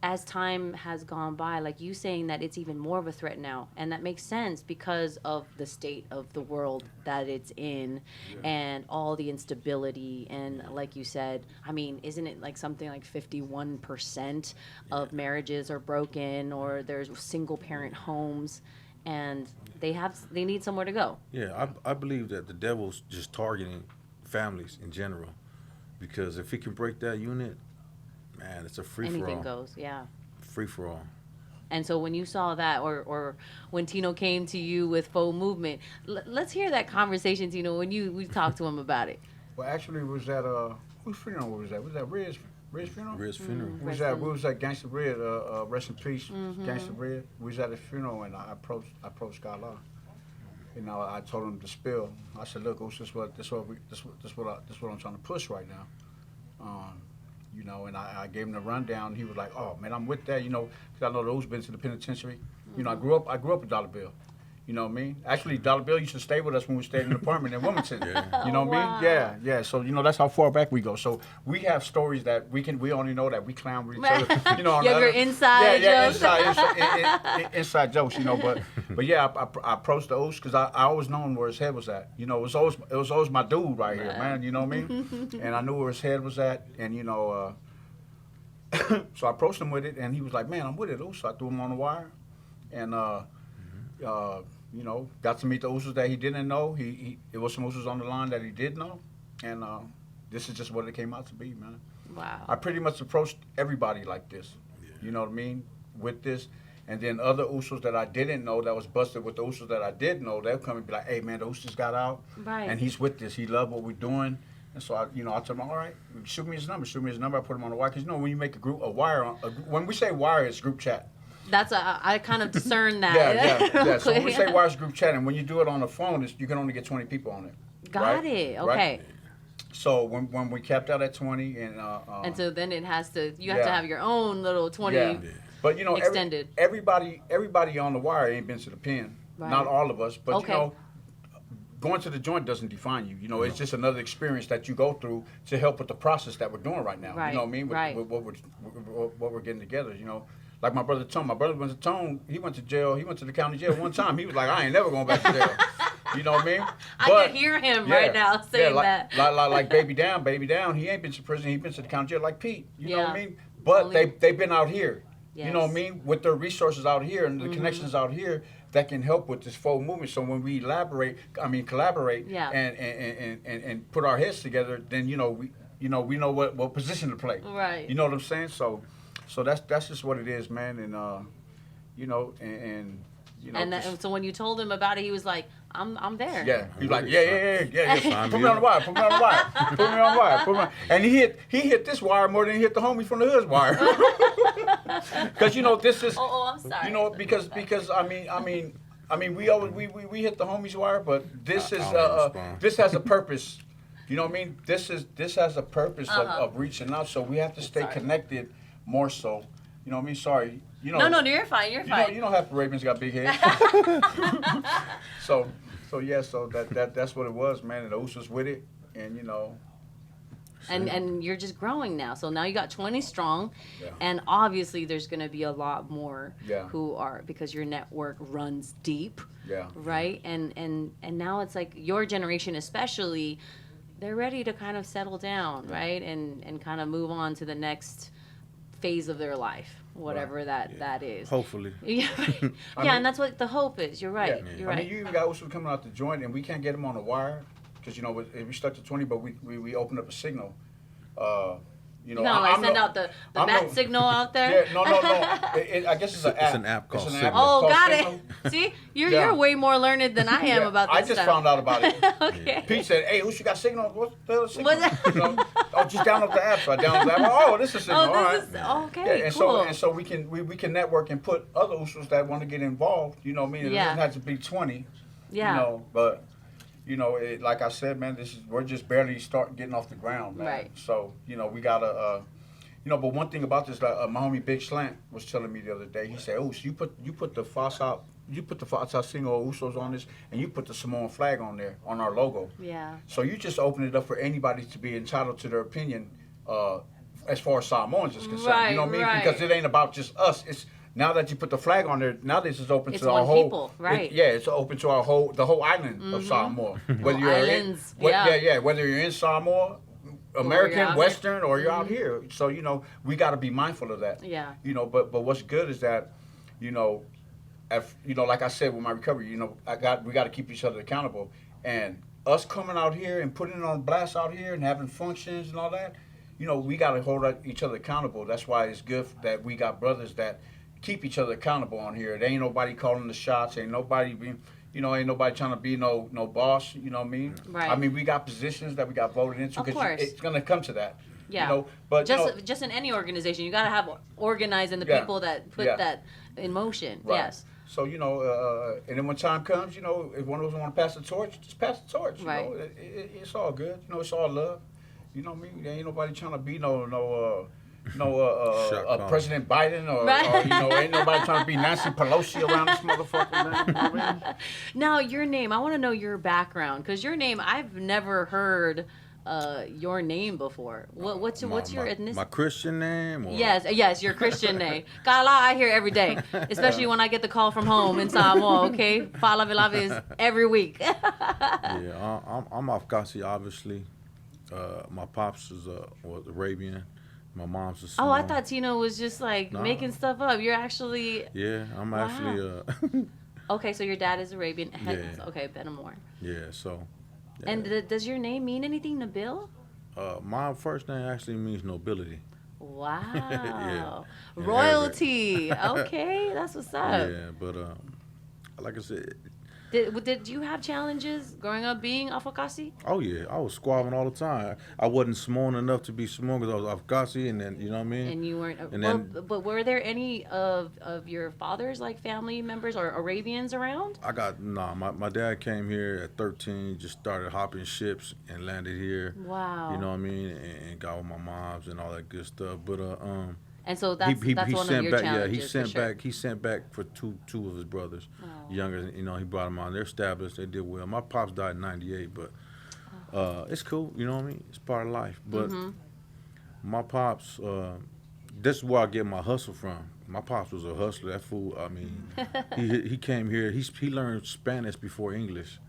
as time has gone by, like you saying that it's even more of a threat now. And that makes sense because of the state of the world that it's in and all the instability. And like you said, I mean, isn't it like something like 51% of marriages are broken, or there's single parent homes, and they need somewhere to go. Yeah, I believe that the devil's just targeting families in general, because if he can break that unit, man, it's a free-for-all. Anything goes, yeah. Free-for-all. And so when you saw that, or when Tino came to you with Faux Movement, let's hear that conversation, Tino, when we talked to him about it. Well, actually, it was at whose funeral was that? Was that Red's funeral? Red's funeral. We was at Gangsta Red, rest in peace, Gangsta Red. We was at his funeral, and I approached Scott Law. You know, I told him to spill. I said, look, this is what I'm trying to push right now. You know, and I gave him the rundown. He was like, "Oh man, I'm with that." You know, because I know those been to the penitentiary. You know, I grew up with Dollar Bill. You know what I mean? Actually, Dollar Bill used to stay with us when we stayed in an apartment in Wilmington. You know what I mean? Yeah. So you know, that's how far back we go. So we have stories that we only know that we clown with each other. You know, you have your inside jokes. inside jokes. You know, but yeah, I approached the Usos because I always known where his head was at. You know, it was always my dude right here, man. You know what I mean? And I knew where his head was at, and you know, so I approached him with it, and he was like, "Man, I'm with it, Usos." So I threw him on the wire, and you know, got to meet the Usos that he didn't know. It was some Usos on the line that he did know, and this is just what it came out to be, man. Wow. I pretty much approached everybody like this, you know what I mean, with this. And then other Usos that I didn't know that was busted with the Usos that I did know, they'll come and be like, hey, man, the Usos got out, and he's with this. He loved what we're doing. And so, I told him, all right, shoot me his number. I put him on the wire. Because, you know, when you make a wire, when we say wire, it's group chat. I kind of discern that. Yeah. So when we say wires group chat, and when you do it on the phone, you can only get 20 people on it. Got it. Okay. Right? So when we capped out at 20, and so then you have to have your own little 20. Yeah. But you know, extended. Everybody on the wire ain't been to the pen. Right. Not all of us, but you know, going to the joint doesn't define you. You know, it's just another experience that you go through to help with the process that we're doing right now. Right. You know what I mean? With what we're getting together. You know. Like my brother Tone. My brother went to Tone. He went to jail. He went to the county jail one time. He was like, I ain't never going back to jail. You know what I mean? I can hear him right now saying that. Like Baby Down. He ain't been to prison. He been to the county jail like Pete. You know what I mean? But they've been out here. Yes. You know what I mean? With their resources out here and the connections out here that can help with this Faux movement. So when we collaborate and put our heads together, then we know what position to play. Right. You know what I'm saying? So that's just what it is, man, and you know. So when you told him about it, he was like, "I'm there." Yeah, he's like, yeah. Put me on the wire. And he hit this wire more than he hit the homie from the hood's wire. Because you know this is. Oh, I'm sorry. You know because I mean we always we hit the homie's wire, but this is this has a purpose. You know what I mean? This has a purpose of reaching out, so we have to stay connected. More so, you know what I mean? Sorry, you know. No, you're fine. You're fine. You know, half the Ravens got big heads. so that's what it was, man. And the Usos with it, and you know. And you're just growing now. So now you got 20 strong, and obviously there's going to be a lot more who are, because your network runs deep. Yeah. Right. And now it's like your generation, especially, they're ready to kind of settle down, right, and kind of move on to the next phase of their life, whatever that is. Hopefully. Yeah, and that's what the hope is. You're right. Yeah. You're I right. mean, you even got Usos coming out the joint, and we can't get them on the wire because we stuck to 20, but we opened up a signal. You gotta like send out the bat signal out there. Yeah, no. I guess it's an app. It's an app called Signal. Oh, called got Signal. it. See, you're way more learned than I am about this I just stuff. found out about it. Okay. Pete said, "Hey, Uso, you got Signal? What the hell is Signal?" What's that? You know, oh, just download the app. So I downloaded the app. Oh, this is Signal. All right. Okay, Yeah, and cool. so we can network and put other Usos that want to get involved. You know what I mean? It doesn't have to be 20. Yeah. You know, but like I said, man, we're just barely getting off the ground, man. Right. So we gotta. But one thing about this, my homie Big Slant was telling me the other day. He said, "Oh, so you put the Faux out, you put the Faux out single Usos on this, and you put the Samoan flag on there on our logo. Yeah. So you just open it up for anybody to be entitled to their opinion, as far as Samoans is concerned. Right, you know what I mean? right. Because it ain't about just us. It's now that you put the flag on there. Now this is open It's to our one whole people, right? it's open to the whole island of Samoa. Whether you're islands, whether you're in Samoa, American, out Western, or you're out here. So, we got to be mindful of that. Yeah. But what's good is that, like I said with my recovery, we got to keep each other accountable. And us coming out here and putting it on blast out here and having functions and all that, we got to hold each other accountable. That's why it's good that we got brothers that keep each other accountable on here. There ain't nobody calling the shots. Ain't nobody being... ain't nobody trying to be no boss, you know what I mean? Right. I mean, we got positions that we got voted into Of because course. it's going to come to that. Yeah. But just in any organization, you got to have organizing the people that put that in motion. Right. Yes. So, and then when time comes, if one of us want to pass the torch, just pass the torch. Right. It's all good. It's all love. You know what I mean? There ain't nobody trying to be President Biden or ain't nobody trying to be Nancy Pelosi around this motherfucker, man. You know what I mean? Now, your name, I want to know your background, because your name, I've never heard your name before. What's your ethnicity? My Christian name? Or? Yes, your Christian name. Got a lot I hear every day, especially when I get the call from home in Samoa, okay? Fa'alavilava is every week. Yeah, I'm Afghasi, obviously. My pops was Arabian. My mom's a Samoan. Oh, I thought Tino was just making stuff up. You're actually... Yeah, I'm actually... Okay, so your dad is Arabian. Yeah. Okay, Benamor. Yeah, so... Yeah. And does your name mean anything, Nabil? My first name actually means nobility. Wow. Yeah. Royalty. Okay, that's what's up. Yeah, but like I said... Did you have challenges growing up being Afghasi? Oh, yeah. I was squabbling all the time. I wasn't Samoan enough to be Samoan because I was Afghasi, and then, you know what I mean? And you weren't... And but were there any of your father's, family members or Arabians around? My dad came here at 13, just started hopping ships and landed here. Wow. You know what I mean? And got with my moms and all that good stuff. But, and so that's one of your challenges. He sent back for two of his brothers, younger. He brought them on. They're established. They did well. My pops died in '98, but it's cool. You know what I mean? It's part of life. But my pops, this is where I get my hustle from. My pops was a hustler. That fool. I mean, he came here. He learned Spanish before English.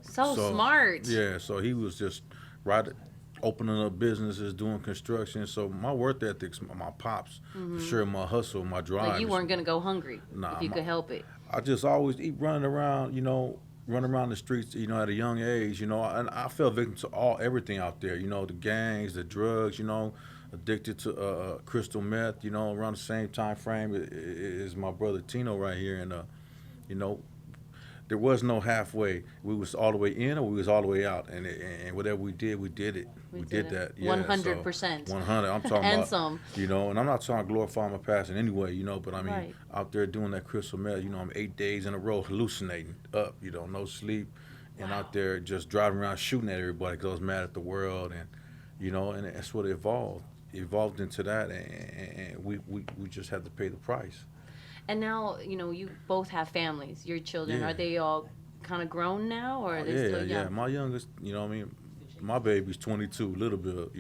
So smart. Yeah. So he was just opening up businesses, doing construction. So my work ethics, my pops, for sure, my hustle, my drive. Like you weren't going to go hungry if you could help it. I just always running around the streets, at a young age, and I fell victim to everything out there, the gangs, the drugs, addicted to crystal meth, around the same time frame is my brother Tino right here. And, there was no halfway. We was all the way in or we was all the way out. And whatever we did it. We did that. Yeah, 100%. 100. I'm talking and about, some. And I'm not trying to glorify my past in any way, but I mean, right. out there doing that crystal meth, I'm 8 days in a row hallucinating up, no sleep. And out there just driving around shooting at everybody because I was mad at the world. And, and that's what it evolved into that. And we just had to pay the price. And now, you both have families. Your children, are they all kind of grown now, or are they still young? Yeah. My youngest, my baby's 22, little bit,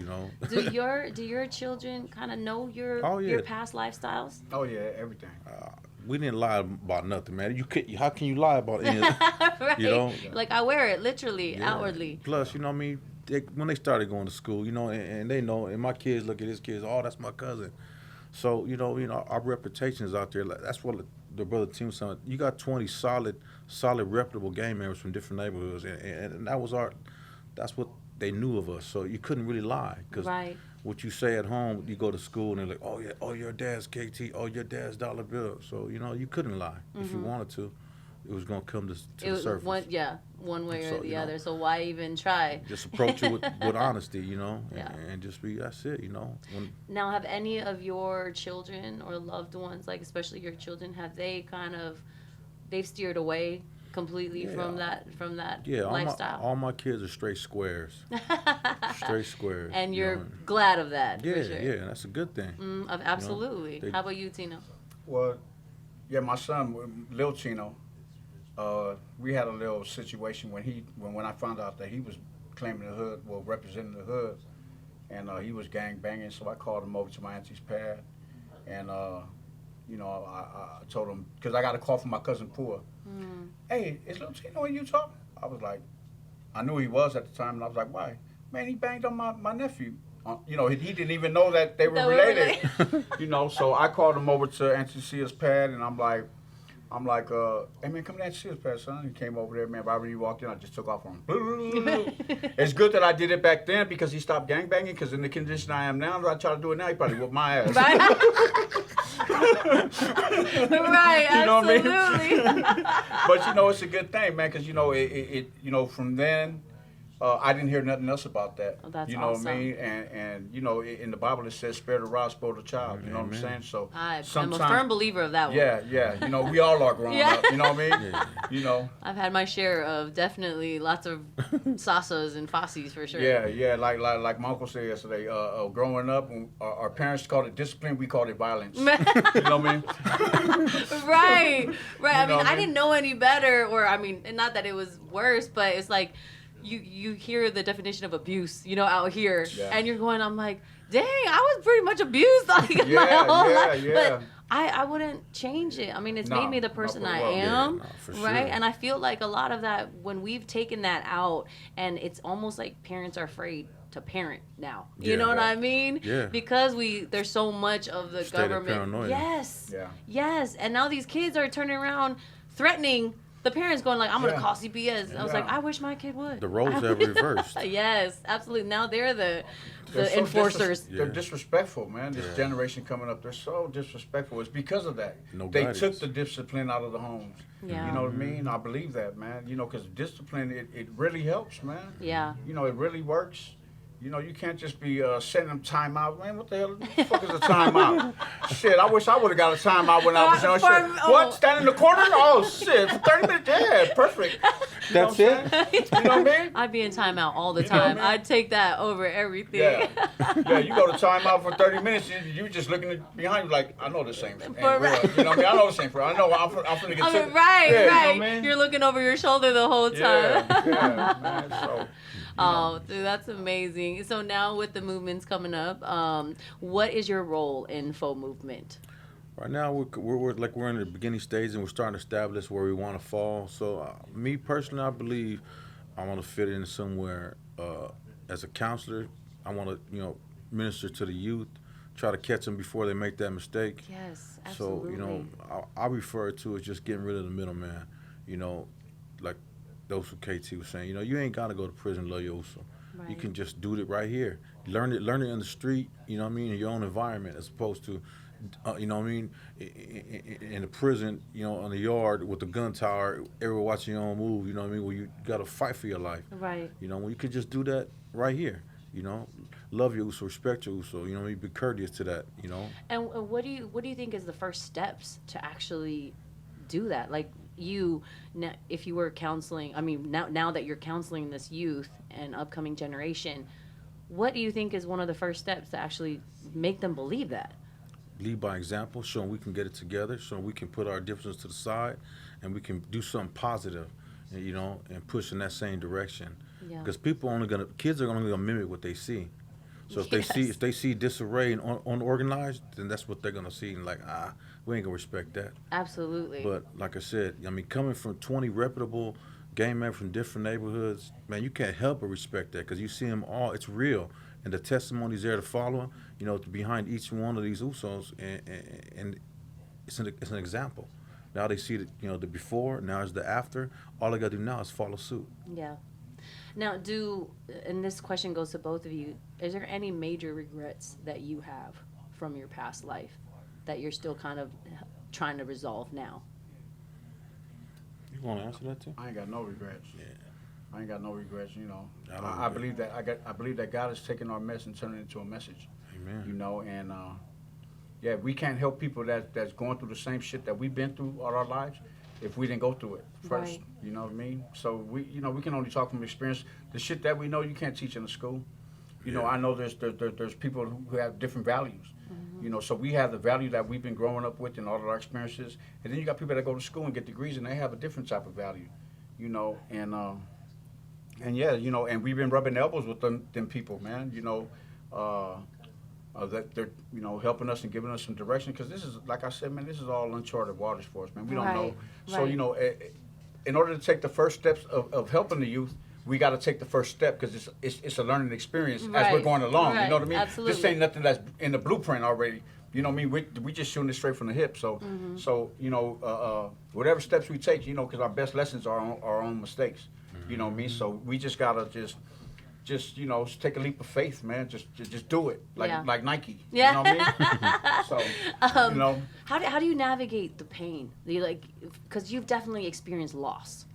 Do your children kind of know your past lifestyles? Oh yeah, everything. We didn't lie about nothing, man. How can you lie about anything? Right. Like I wear it literally, outwardly. Plus, when they started going to school, and they know, and my kids look at his kids, oh, that's my cousin. So, our reputation is out there. Like, that's what the brother Tim was saying. You got 20 solid, reputable gang members from different neighborhoods, and that's what they knew of us. So you couldn't really lie, because Right. what you say at home, you go to school and they're like, oh yeah, oh your dad's KT, oh your dad's Dollar Bill. So you couldn't lie. If you wanted to, it was gonna come to It the was surface. one way or So, the other. So why even try? Just approach it with honesty, Yeah. and just be, that's it, When, Now, have any of your children or loved ones, like especially your children, have they they've steered away completely Yeah. from that yeah, lifestyle? all my kids are straight squares. Straight squares. And you're glad of that. Yeah, for sure. yeah, that's a good thing. Absolutely. they- How about you, Tino? Well, yeah, my son, Lil Chino, we had a little situation when I found out that he was claiming the hood, well, representing the hood, and he was gang banging. So I called him over to my auntie's pad, and I told him, because I got a call from my cousin Pua. Hey, is Lil Chino in Utah? I was like, I knew he was at the time, and I was like, why? Man, he banged on my nephew. He didn't even know that they were related. So I called him over to Auntie Cia's pad, and I'm like, hey man, come to Auntie Cia's pad, son. He came over there, man. Right when he walked in, I just took off on him. It's good that I did it back then, because he stopped gangbanging, because in the condition I am now, if I try to do it now, he probably whoop my ass. Right. Right, You know what I absolutely. But it's a good thing, man, because from then I didn't hear nothing else about that. Oh, that's you know awesome. what I mean? And in the Bible it says, spare the rod, spoil the child. You know what I'm saying? So I'm a sometimes, firm believer of that one. Yeah. We all are growing Yeah. up. You know what I mean? I've had my share of definitely lots of Sasas and Fossies for sure. Yeah. Like my uncle said yesterday, growing up, when our parents called it discipline, we called it violence. You know what I mean? Right. I know mean, what I I mean? didn't know any better, or not that it was worse, but it's like you hear the definition of abuse, out here, Yeah. and you're going, I'm like, dang, I was pretty much abused my whole life. Yeah. But I wouldn't change it. I mean, it's made me the person I am, Yeah, no, for right? sure. And I feel like a lot of that, when we've taken that out, and it's almost like parents are afraid to parent now. You know what I mean? Yeah. Because there's so much of the State of government. paranoia. Yes. Yeah. Yes. And now these kids are turning around threatening the parents, going like, I'm going to Yeah. call CPS. I was Yeah. like, I wish my kid would. The roles have reversed. Yes, absolutely. Now they're the They're so enforcers. They're Yeah. disrespectful, man. This Yeah. generation coming up, they're so disrespectful. It's because of that. No They guidance. took the discipline out of the homes. Yeah. You know what I mean? I believe that, man. Because discipline, it really helps, man. Yeah. It really works. You can't just be sending them time out. Man, what the hell? What the fuck is a timeout? Shit, I wish I would have got a timeout when I was young. Shit. What? Stand in the corner? Oh, shit. For 30 minutes? Yeah, perfect. That's You know what I'm saying? You know what I mean? I'd be in timeout all the You know what I time. mean? I'd take that over everything. Yeah, you go to timeout for 30 minutes, you just looking behind you like, I know this ain't real. For You know what I mean? I know this ain't real. I know I'm finna get I to mean, right. Yeah, you know what I mean? You're looking over your shoulder the whole time. Yeah, man. So, Oh, dude, that's amazing. So now with the movements coming up, what is your role in Faux Movement? Right now, we're in the beginning stage, and we're starting to establish where we want to fall. So, me personally, I believe I want to fit in somewhere as a counselor. I want to, minister to the youth, try to catch them before they make that mistake. Yes, absolutely. So, I refer to it as just getting rid of the middleman. Like those who KT was saying, you ain't got to go to prison to love your Uso. Right. You can just do it right here. Learn it in the street, in your own environment, as opposed to, in the prison, on the yard with the gun tower, everyone watching your own move, where you got to fight for your life. Right. When you could just do that right here, love your Uso, respect your Uso, be courteous to that, And what do you think is the first steps to actually do that? Like if you were counseling, now that you're counseling this youth and upcoming generation, what do you think is one of the first steps to actually make them believe that? Lead by example, show them we can get it together, so we can put our differences to the side, and we can do something positive, and push in that same direction. Yeah. Because kids are only gonna mimic what they see. So if they see disarray and unorganized, then that's what they're gonna see, and like, we ain't gonna respect that. Absolutely. But like I said, coming from 20 reputable gang members from different neighborhoods, man, you can't help but respect that, because you see them all. It's real. and the testimonies there to follow, behind each one of these Usos, and it's an example. Now they see the before, now it's the after. All I got to do now is follow suit. Yeah. Now, and this question goes to both of you, is there any major regrets that you have from your past life that you're still kind of trying to resolve now? You want to answer that too? I ain't got no regrets. Yeah. I ain't got no regrets. I believe that I believe that God has taken our mess and turned it into a message. Amen. And we can't help people that's going through the same shit that we've been through all our lives if we didn't go through it first. Right. You know what I mean? So we can only talk from experience. The shit that we know you can't teach in a school. I know there's people who have different values. So we have the value that we've been growing up with in all of our experiences, and then you got people that go to school and get degrees and they have a different type of value. And we've been rubbing elbows with them people, man. That they're helping us and giving us some direction, because this is, like I said, man, this is all uncharted waters for us, man. We don't know. So in order to take the first steps of helping the youth, we got to take the first step, because it's a learning experience as we're going along. You know what I mean? Absolutely. This ain't nothing that's in the blueprint already. You know what I mean? We just shooting it straight from the hip. So whatever steps we take, because our best lessons are our own mistakes. You know what I mean? So we just gotta just take a leap of faith, man. Just do it, like Nike. Yeah. You know what I mean? So how do you navigate the pain? Because you've definitely experienced loss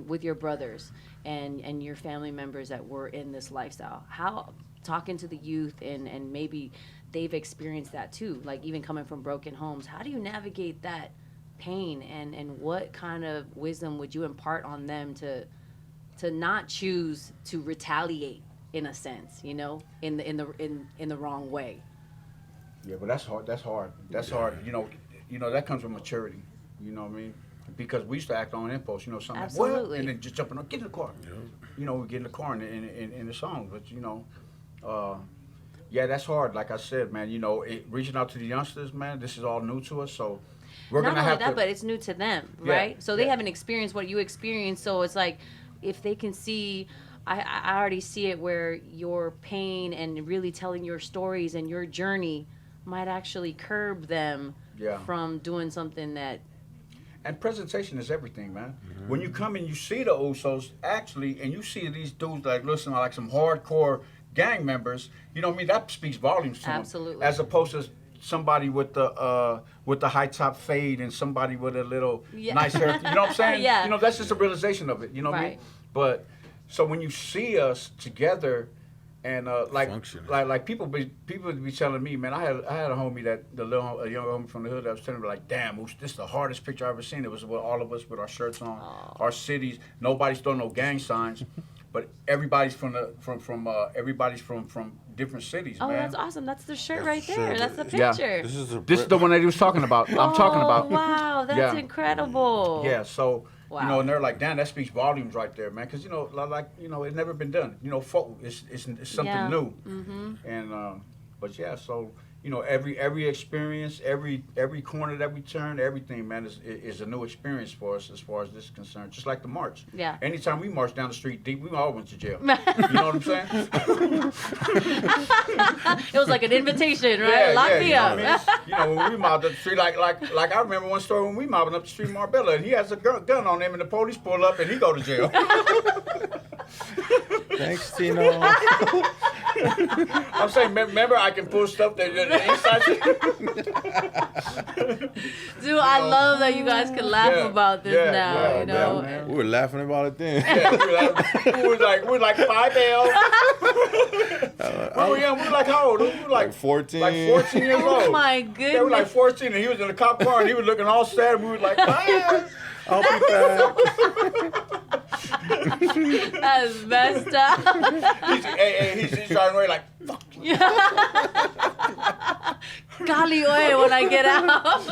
with your brothers and your family members that were in this lifestyle. How talking to the youth and maybe they've experienced that too, like even coming from broken homes. How do you navigate that pain, and what kind of wisdom would you impart on them to not choose to retaliate in a sense, in the wrong way? Yeah, but that's hard. That's hard. That comes with maturity. You know what I mean? Because we used to act on impulse. Something Absolutely. like, what? And then just jumping up, get in the car. Yeah. We get in the car in the song. But that's hard. Like I said, man. Reaching out to the youngsters, man. This is all new to us, so we're not gonna have only that, to. but it's new to them, right? Yeah, So they haven't experienced what you experienced. So it's like, if they can see, I already see it where your pain and really telling your stories and your journey might actually curb them from doing something that. And presentation is everything, man. Mm-hmm. When you come and you see the Usos, actually, and you see these dudes like some hardcore gang members, you know what I mean? That speaks volumes to them. Absolutely. As opposed to somebody with the high top fade and somebody with a little nice hair. You know what I'm saying? Yeah. That's just a realization of it. You know what I mean? But so when you see us together, and like people be telling me, man, I had a homie a young homie from the hood that was telling me, like, damn, this is the hardest picture I've ever seen. It was with all of us with our shirts on, our cities. Nobody's throwing no gang signs, but everybody's from different cities. Oh, man. that's awesome! That's the shirt right there. Sure. That's the Yeah. picture. This is the one that he was talking about. I'm talking about. Wow, that's incredible. Yeah, so Wow. and they're like, damn, that speaks volumes right there, man. Because it's never been done. Faux, it's something new. Mm-hmm. And but yeah, so every experience, every corner that we turn, everything, man, is a new experience for us as far as this is concerned. Just like the march. Yeah. Anytime we march down the street deep, we all went to jail. You know what I'm saying? It was like an invitation, right? Lock me up. When we mobbed up the street, like I remember one story when we mobbing up the street in Marbella, and he has a gun on him, and the police pull up, and he go to jail. Thanks, Tino. I'm saying, remember, I can pull stuff that the inside. Dude, I love that you guys can laugh about this now. Yeah, we were laughing about it then. Yeah, we were like 5L. We were young. We were like how old? We were like 14. Like 14 years old. Oh my goodness. Yeah, we were like 14, and he was in the cop car, and he was looking all sad. And we were like, "Bye." I'll be back. That's messed up. He's driving away like, fuck you. Golly oy when I get out.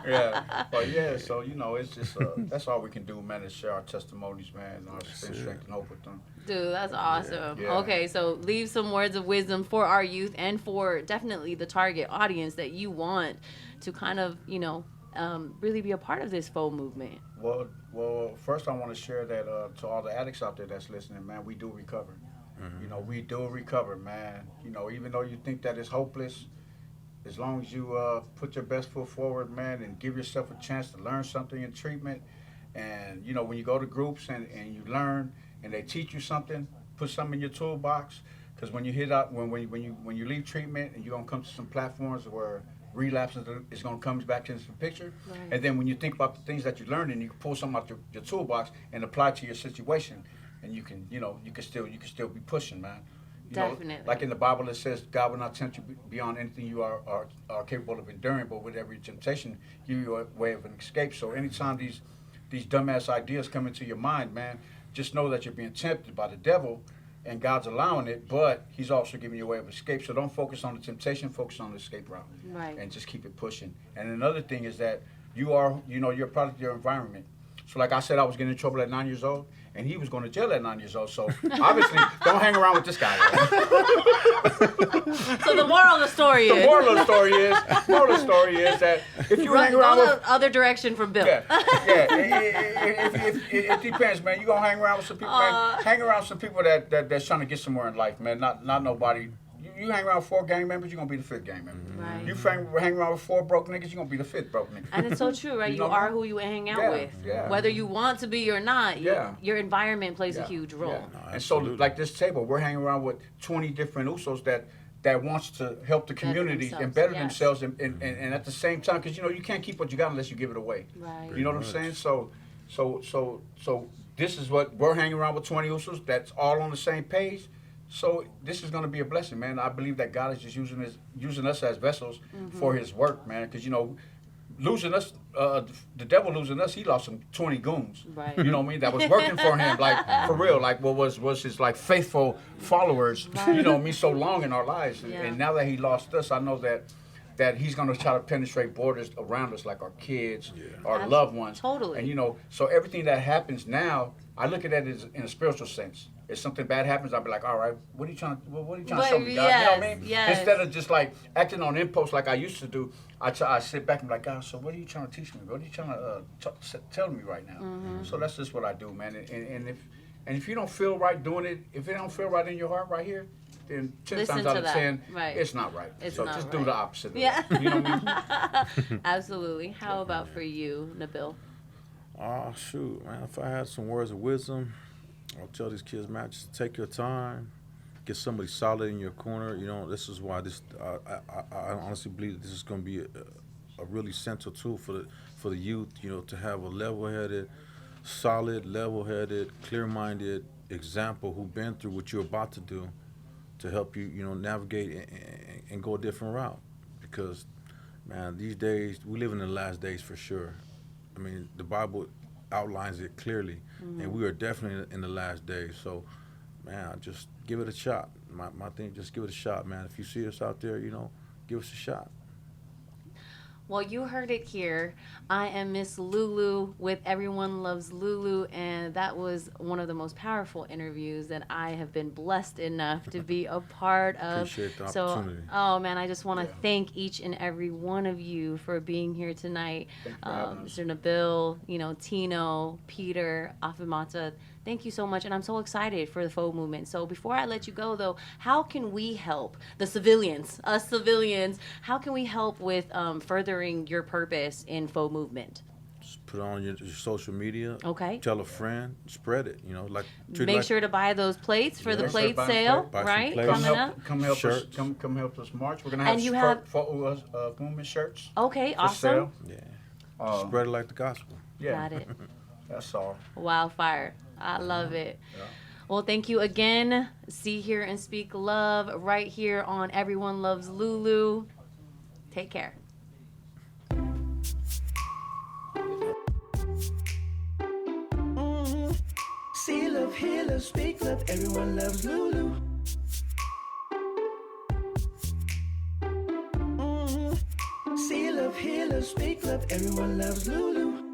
Yeah, but so it's just that's all we can do, man, is share our testimonies, man, and our strength and hope with them. Dude, that's awesome. Yeah. Okay, so leave some words of wisdom for our youth and for definitely the target audience that you want to kind of, really be a part of this Faux movement. Well, first I want to share that to all the addicts out there that's listening, man, we do recover. You know, we do recover, man. You know, even though you think that it's hopeless, as long as you put your best foot forward, man, and give yourself a chance to learn something in treatment. And, you know, when you go to groups and you learn and they teach you something, put something in your toolbox. Because when you hit out, when you leave treatment and you're going to come to some platforms where relapse is going to come back into the picture. Right. And then when you think about the things that you learned and you can pull something out your toolbox and apply to your situation, and you can, you know, you can still be pushing, man. You Definitely. know, like in the Bible, it says, God will not tempt you beyond anything you are capable of enduring, but with every temptation, give you a way of an escape. So anytime these dumbass ideas come into your mind, man, just know that you're being tempted by the devil, and God's allowing it, but he's also giving you a way of escape. So don't focus on the temptation, focus on the escape route. Right. And just keep it pushing. And another thing is that you're a product of your environment. So like I said, I was getting in trouble at 9 years old, and he was going to jail at 9 years old. So obviously, don't hang around with this guy. So the moral of the story is... The moral of the story is that if you hang around with... the other direction from Bill. Yeah. It depends, man. You gonna hang around with some people, man. Hang around with some people that's trying to get somewhere in life, man. Not nobody. You hang around with 4 gang members, you're gonna be the 5th gang member. Right. You hang around with 4 broke niggas, you're gonna be the 5th broke nigga. And it's so true, right? You are who you hang out with. Yeah. Whether you want to be or not, your environment plays a huge role. Yeah. And so, like this table, we're hanging around with 20 different Usos that wants to help the community and better themselves, and at the same time, because you can't keep what you got unless you give it away. Right. You know what I'm saying? So this is what we're hanging around with 20 Usos that's all on the same page. So this is going to be a blessing, man. I believe that God is just using us as vessels for His work, man. Because losing us, the devil losing us, he lost some 20 goons. Right. You know what I mean? That was working for him, like for real, like what was his like faithful followers. Right. You know what I mean? So long in our lives, Yeah. and now that he lost us, I know that he's going to try to penetrate borders around us, like our kids, our loved ones. Totally. And so everything that happens now, I look at that as in a spiritual sense. If something bad happens, I'll be like, all right, what are you trying to show me, God? You know what I mean? Yes. Instead of just like acting on impulse like I used to do, I sit back and be like, God, so what are you trying to teach me? What are you trying to tell me right now? So that's just what I do, man. And if you don't feel right doing it, if it don't feel right in your heart right here, then 10 Listen times out to of that. 10, Right. it's not right. It's so not just right. do the opposite of Yeah. that. You know what I mean? Absolutely. How about for you, Nabil? Oh, shoot, man. If I had some words of wisdom, I'll tell these kids, man, just take your time, get somebody solid in your corner. This is why I honestly believe that this is going to be a really central tool for the youth, to have a level-headed, solid, level-headed, clear-minded example who've been through what you're about to do to help you, navigate and go a different route. Because, man, these days, we live in the last days for sure. I mean, the Bible outlines it clearly, and we are definitely in the last days. So, man, just give it a shot. My thing, just give it a shot, man. If you see us out there, give us a shot. Well, you heard it here. I am Miss Lulu with Everyone Loves Lulu, and that was one of the most powerful interviews that I have been blessed enough to be a part of. Appreciate the opportunity. Oh man, I just want to thank each and every one of you for being here tonight. Mr. Nabil, Tino, Peter, Afamata. Thank you so much, and I'm so excited for the FOU movement. So before I let you go, though, how can we help the civilians, us civilians, how can we help with furthering your purpose in FOU movement? Just put it on your social media. Okay. Tell a friend, spread it, Make sure to buy those plates for the plate sale, buy some right? plates. Coming up. Come help Shirts. us. Come help us march. We're gonna have And you have- FOU Movement shirts. Okay, for awesome. sale. Yeah. Spread it like the gospel. Yeah. Got it. That's all. Wildfire. I love it. Yeah. Well, thank you again. See, hear, and speak love right here on Everyone Loves Lulu. Take care. See love, hear love, speak love, everyone loves Lulu. See love, hear love, speak love, everyone loves Lulu.